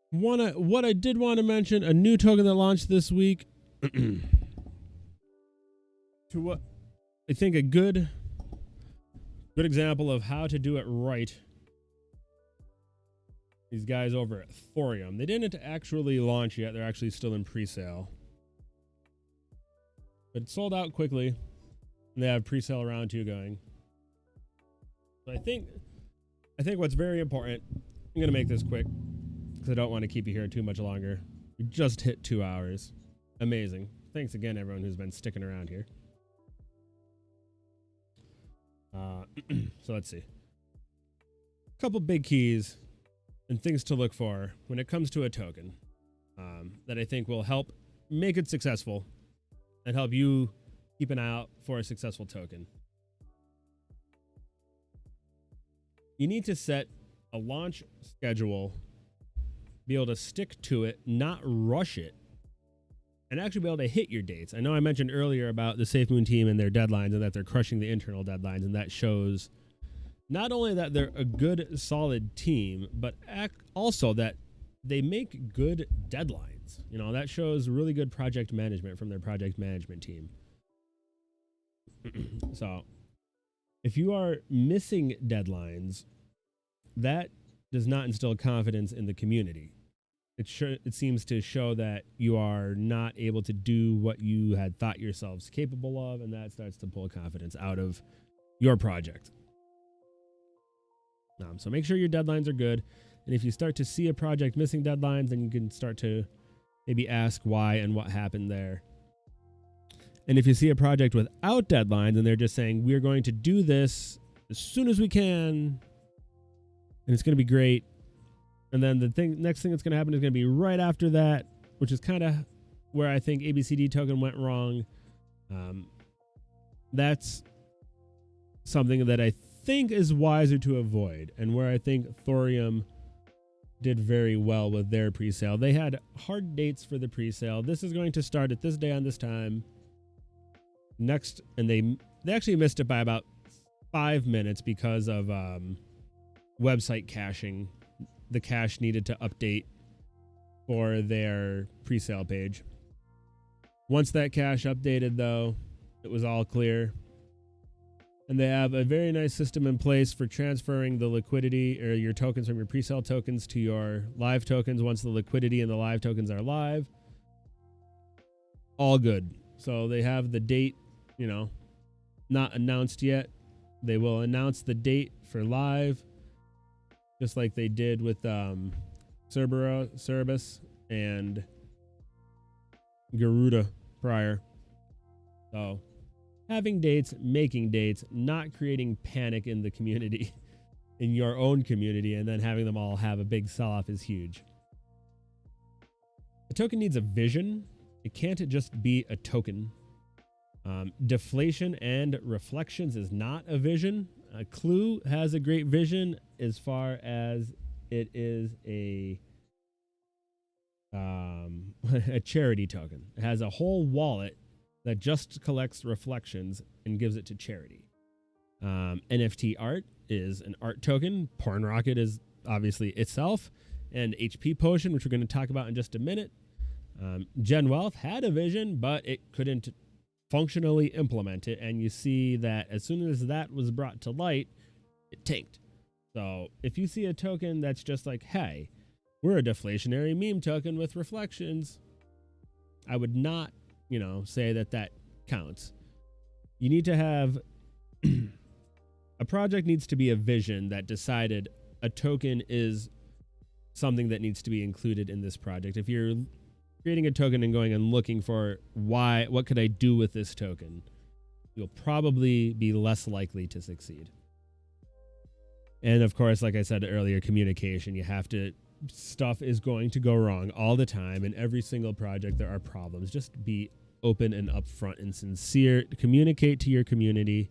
What I did want to mention, a new token that launched this week. To what I think a good example of how to do it right. These guys over at Thorium. They didn't actually launch yet. They're actually still in pre-sale. But it sold out quickly. And they have pre-sale round 2 going. So I think what's very important, I'm going to make this quick because I don't want to keep you here too much longer. We just hit 2 hours. Amazing. Thanks again, everyone who's been sticking around here. So let's see. A couple big keys and things to look for when it comes to a token that I think will help make it successful and help you keep an eye out for a successful token. You need to set a launch schedule, be able to stick to it, not rush it, and actually be able to hit your dates. I know I mentioned earlier about the SafeMoon team and their deadlines and that they're crushing the internal deadlines, and that shows not only that they're a good, solid team, but also that they make good deadlines. That shows really good project management from their project management team. So if you are missing deadlines, that does not instill confidence in the community. It seems to show that you are not able to do what you had thought yourselves capable of, and that starts to pull confidence out of your project. So make sure your deadlines are good, and if you start to see a project missing deadlines, then you can start to maybe ask why and what happened there. And if you see a project without deadlines and they're just saying, we're going to do this as soon as we can, and it's going to be great, and then the next thing that's going to happen is going to be right after that, which is kind of where I think ABCD token went wrong. That's something that I think is wiser to avoid, and where I think Thorium did very well with their pre-sale. They had hard dates for the pre-sale. This is going to start at this day on this time. Next, and they actually missed it by about 5 minutes because of website caching. The cache needed to update for their pre-sale page. Once that cache updated, though, it was all clear. And they have a very nice system in place for transferring the liquidity or your tokens from your pre-sale tokens to your live tokens once the liquidity and the live tokens are live. All good. So they have the date, not announced yet. They will announce the date for live, just like they did with Cerberus and Garuda prior. So having dates, making dates, not creating panic in the community, in your own community, and then having them all have a big sell-off is huge. A token needs a vision. It can't just be a token. Deflation and reflections is not a vision. Clue has a great vision as far as it is a charity token. It has a whole wallet that just collects reflections and gives it to charity. NFT art is an art token. Porn Rocket is obviously itself. And HP Potion, which we're going to talk about in just a minute. GenWealth had a vision, but it couldn't functionally implement it, and you see that as soon as that was brought to light, it tanked. So if you see a token that's just like, hey, we're a deflationary meme token with reflections, I would not, say that counts. You need to have a project needs to be a vision that decided a token is something that needs to be included in this project. If you're creating a token and going and looking for what could I do with this token, you'll probably be less likely to succeed. And of course, like I said earlier, communication. Stuff is going to go wrong all the time. In every single project, there are problems. Just be open and upfront and sincere. Communicate to your community.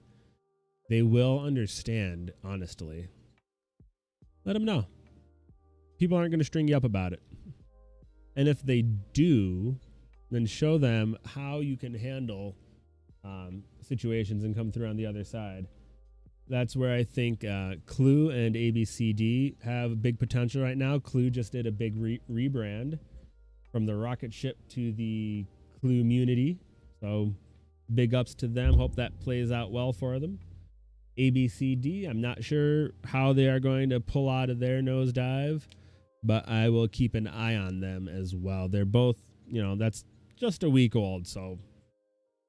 They will understand, honestly. Let them know. People aren't going to string you up about it. And if they do, then show them how you can handle situations and come through on the other side. That's where I think Clue and ABCD have big potential right now. Clue just did a big rebrand from the rocket ship to the Clue Community. So big ups to them. Hope that plays out well for them. ABCD, I'm not sure how they are going to pull out of their nosedive, but I will keep an eye on them as well. They're both, that's just a week old, so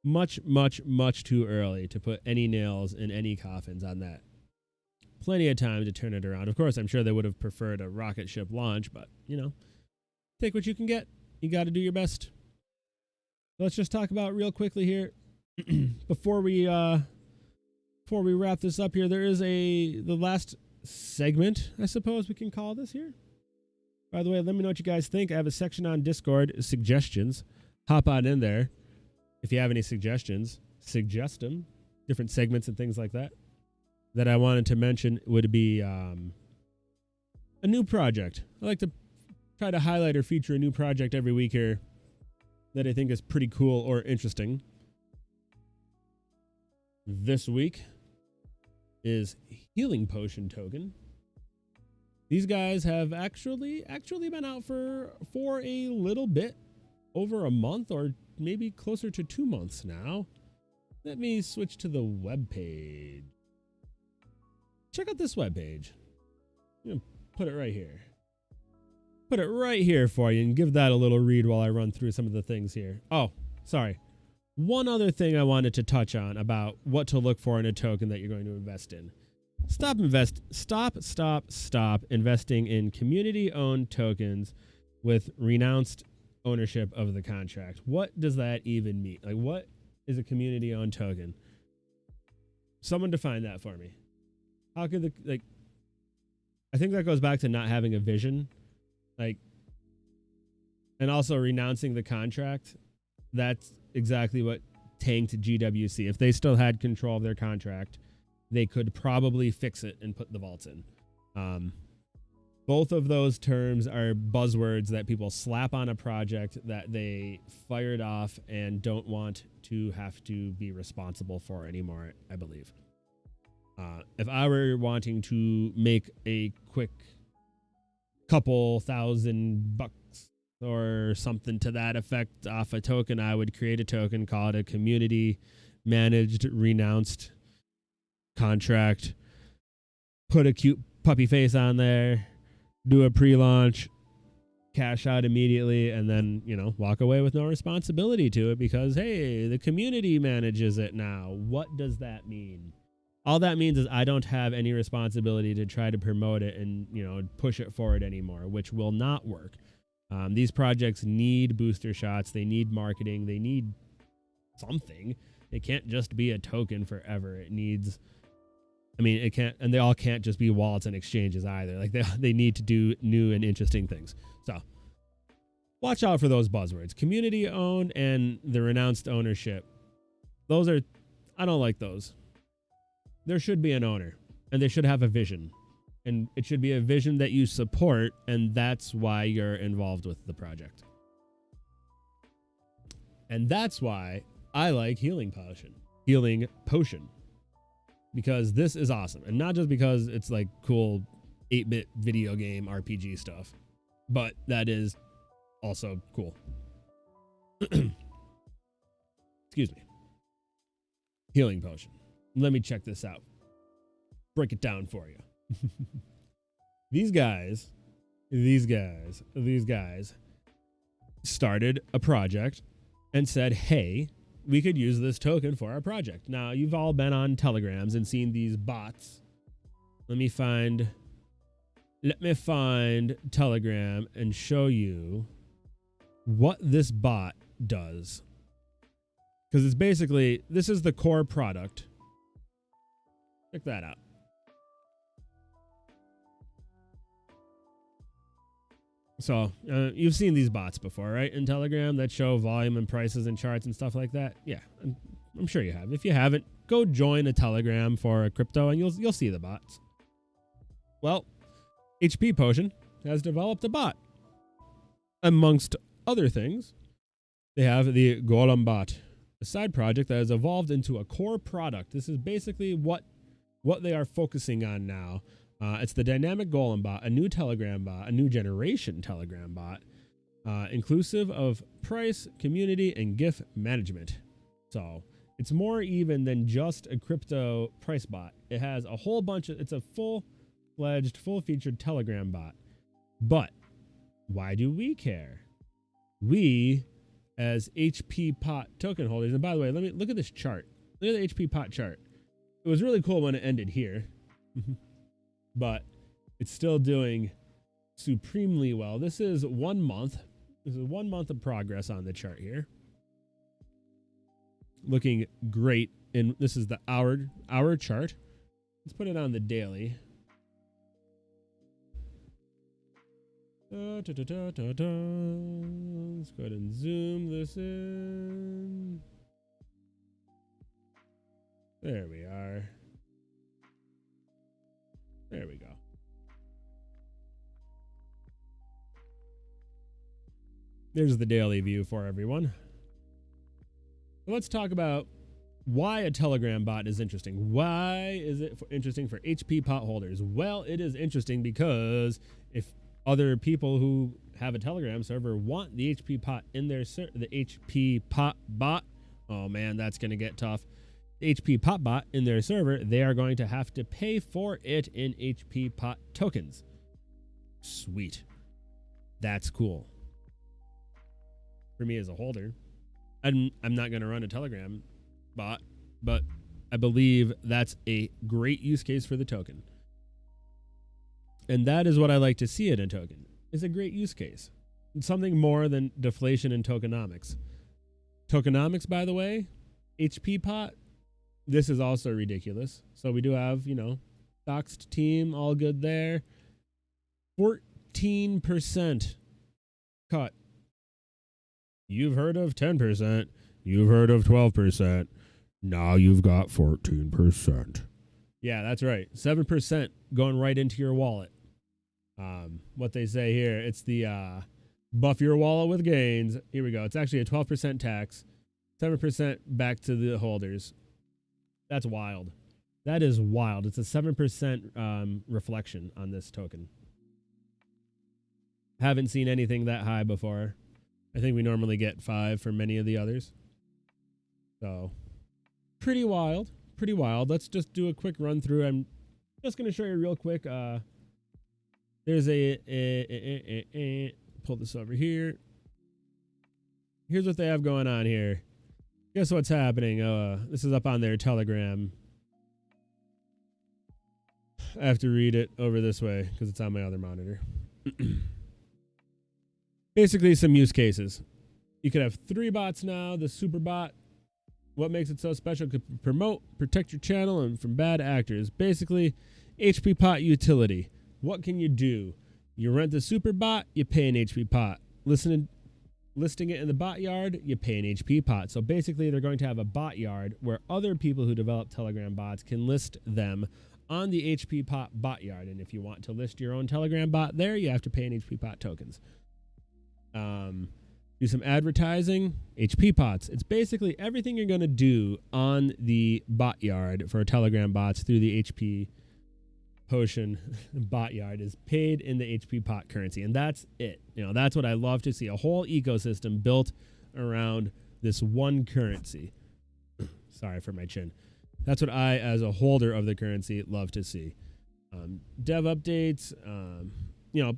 much, much, much too early to put any nails in any coffins on that. Plenty of time to turn it around. Of course, I'm sure they would have preferred a rocket ship launch, but, take what you can get. You got to do your best. Let's just talk about real quickly here before we wrap this up here. There is the last segment, I suppose we can call this here. By the way, let me know what you guys think. I have a section on Discord, suggestions. Hop on in there. If you have any suggestions, suggest them. Different segments and things like that I wanted to mention would be a new project. I like to try to highlight or feature a new project every week here that I think is pretty cool or interesting. This week is Healing Potion token. These guys have actually been out for a little bit, over a month or maybe closer to 2 months now. Let me switch to the web page. Check out this web page. I'm gonna put it right here. Put it right here for you and give that a little read while I run through some of the things here. Oh, sorry. One other thing I wanted to touch on about what to look for in a token that you're going to invest in. Stop investing in community-owned tokens with renounced ownership of the contract. What does that even mean? Like, what is a community-owned token? Someone define that for me. How could I think that goes back to not having a vision, and also renouncing the contract. That's exactly what tanked GWC. If they still had control of their contract, they could probably fix it and put the vaults in. Both of those terms are buzzwords that people slap on a project that they fired off and don't want to have to be responsible for anymore, I believe. If I were wanting to make a quick couple $1,000 or something to that effect off a token, I would create a token, call it a community managed renounced contract, put a cute puppy face on there, do a pre-launch, cash out immediately, and then, walk away with no responsibility to it because, hey, the community manages it now. What does that mean? All that means is I don't have any responsibility to try to promote it and, push it forward anymore, which will not work. These projects need booster shots. They need marketing. They need something. It can't just be a token forever. It needs... it can't, and they all can't just be wallets and exchanges either. They need to do new and interesting things. So watch out for those buzzwords. Community owned and the renounced ownership. I don't like those. There should be an owner and they should have a vision, and it should be a vision that you support. And that's why you're involved with the project. And that's why I like Healing Potion. Because this is awesome. And not just because it's like cool 8-bit video game RPG stuff, but that is also cool. Excuse me. Healing potion. Let me check this out. Break it down for you. These guys started a project and said, hey, we could use this token for our project. Now, you've all been on Telegrams and seen these bots. Let me find Telegram and show you what this bot does. Because it's basically, this is the core product. Check that out. So you've seen these bots before, right? In Telegram that show volume and prices and charts and stuff like that. Yeah, I'm sure you have. If you haven't, go join a Telegram for a crypto and you'll see the bots. Well, HP Potion has developed a bot. Amongst other things, they have the Golem bot, a side project that has evolved into a core product. This is basically what they are focusing on now. It's the dynamic Golem bot, a new Telegram bot, a new generation Telegram bot, inclusive of price, community, and gift management. So it's more even than just a crypto price bot. It has a whole bunch of, it's a full-fledged, full-featured Telegram bot. But why do we care? We, as HP pot token holders, and by the way, let me look at this chart. Look at the HP pot chart. It was really cool when it ended here. But it's still doing supremely well. This is 1 month. This is 1 month of progress on the chart here. Looking great. And this is the hour chart. Let's put it on the daily. Let's go ahead and zoom this in. There we are. There we go. There's the daily view for everyone. Let's talk about why a Telegram bot is interesting. Why is it interesting for HP pot holders? Well, it is interesting because if other people who have a Telegram server want the HP pot in their the HP pot bot, oh man, that's going to get tough. HP pot bot in their server, they are going to have to pay for it in HP pot tokens. Sweet. That's cool. For me as a holder, I'm not going to run a Telegram bot, but I believe that's a great use case for the token. And that is what I like to see in a token. It's a great use case. It's something more than deflation and tokenomics. Tokenomics, by the way, HP pot, this is also ridiculous. So we do have, doxed team, all good there. 14% cut. You've heard of 10%. You've heard of 12%. Now you've got 14%. Yeah, that's right. 7% going right into your wallet. What they say here, it's the buff your wallet with gains. Here we go. It's actually a 12% tax, 7% back to the holders. That's wild. That is wild. It's a 7% reflection on this token. Haven't seen anything that high before. I think we normally get 5 for many of the others. So pretty wild. Pretty wild. Let's just do a quick run through. I'm just going to show you real quick. There's pull this over here. Here's what they have going on here. Guess what's happening? This is up on their Telegram. I have to read it over this way because it's on my other monitor. Basically, some use cases. You could have 3 bots now. The super bot. What makes it so special? Could promote, protect your channel and from bad actors. Basically, HP pot utility. What can you do? You rent the super bot, you pay an HP pot. Listing it in the bot yard, you pay an HP pot. So basically, they're going to have a bot yard where other people who develop Telegram bots can list them on the HP pot bot yard. And if you want to list your own Telegram bot there, you have to pay an HP pot tokens. Do some advertising, HP pots. It's basically everything you're going to do on the bot yard for Telegram bots through the HP Potion bot yard is paid in the HP pot currency. And that's it. That's what I love to see, a whole ecosystem built around this one currency. Sorry for my chin. That's what I, as a holder of the currency, love to see. Dev updates.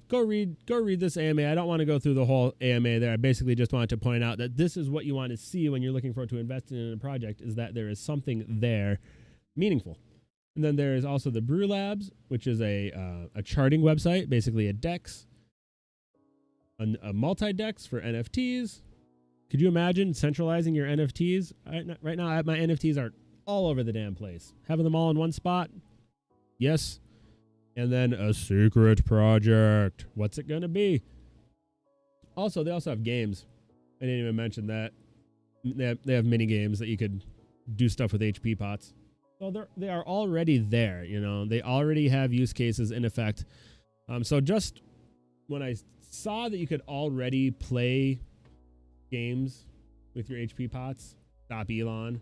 Go read this AMA. I don't want to go through the whole AMA there. I basically just wanted to point out that this is what you want to see when you're looking for to invest in a project, is that there is something there meaningful. And then there is also the Brew Labs, which is a charting website, basically a DEX, a multi-DEX for NFTs. Could you imagine centralizing your NFTs? Right now, my NFTs are all over the damn place. Having them all in one spot? Yes. And then a secret project. What's it going to be? Also, they also have games. I didn't even mention that. They have mini games that you could do stuff with HP pots. So they are already there, They already have use cases in effect. So just when I saw that you could already play games with your HP pots, stop Elon.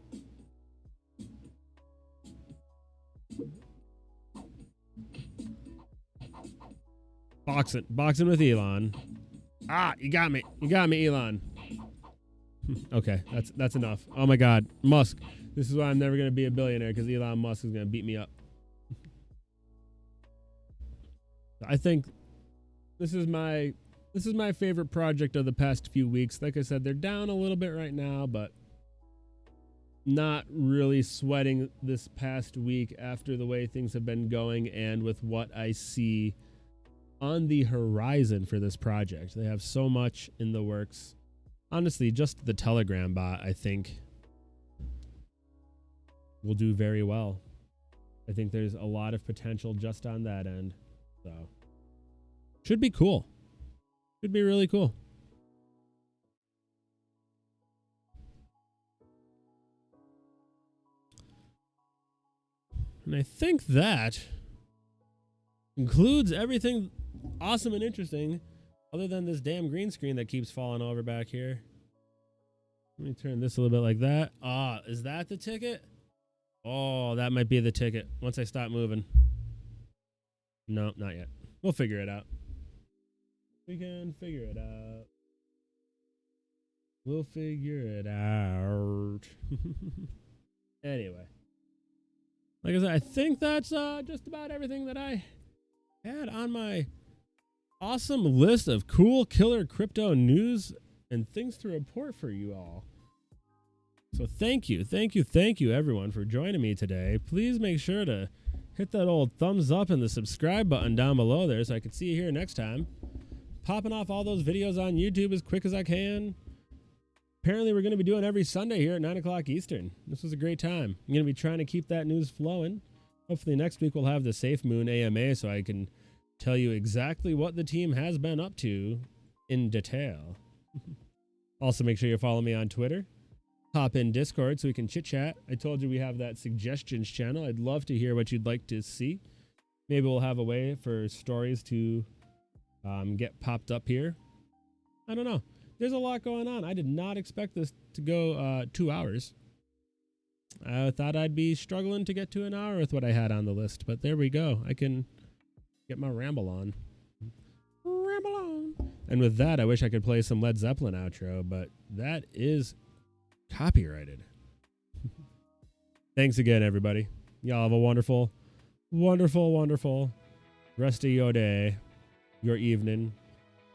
Boxing with Elon. You got me, Elon. Okay, that's enough. Oh my God, Musk. This is why I'm never gonna be a billionaire, because Elon Musk is gonna beat me up. I think this is my favorite project of the past few weeks. Like I said, they're down a little bit right now, but not really sweating this past week after the way things have been going and with what I see on the horizon for this project. They have so much in the works. Honestly, just the Telegram bot, I think, will do very well. I think there's a lot of potential just on that end. So, should be cool. Should be really cool. And I think that includes everything awesome and interesting, other than this damn green screen that keeps falling over back here. Let me turn this a little bit like that. Is that the ticket? Oh, that might be the ticket once I stop moving. No, not yet. We'll figure it out. We can figure it out. We'll figure it out. Anyway. Like I said, I think that's just about everything that I had on my awesome list of cool killer crypto news and things to report for you all. So thank you everyone for joining me today. Please make sure to hit that old thumbs up and the subscribe button down below there so I can see you here next time. Popping off all those videos on YouTube as quick as I can. Apparently we're going to be doing every Sunday here at 9 o'clock Eastern. This was a great time. I'm going to be trying to keep that news flowing. Hopefully next week we'll have the SafeMoon AMA so I can tell you exactly what the team has been up to in detail. Also, make sure you follow me on Twitter. Hop in Discord so we can chit chat. I told you we have that suggestions channel. I'd love to hear what you'd like to see. Maybe we'll have a way for stories to get popped up here. I don't know. There's a lot going on. I did not expect this to go 2 hours. I thought I'd be struggling to get to an hour with what I had on the list, but there we go. I can get my ramble on. Ramble on. And with that, I wish I could play some Led Zeppelin outro, but that is copyrighted. Thanks again, everybody. Y'all have a wonderful, wonderful, wonderful rest of your day, your evening.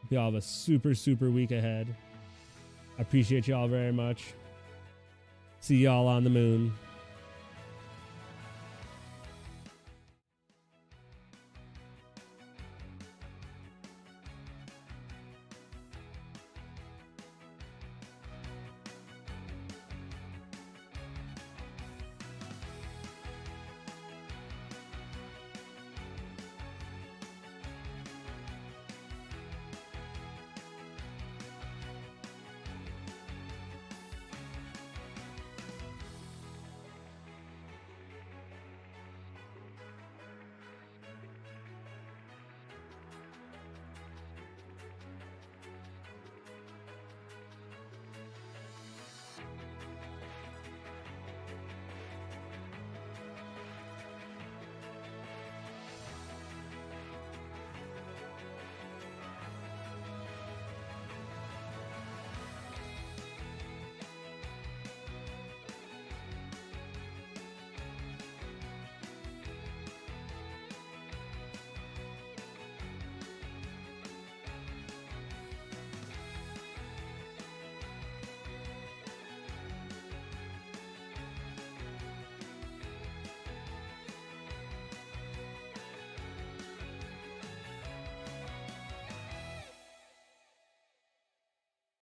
Y'all have a super, super week ahead. I appreciate y'all very much. See y'all on the moon.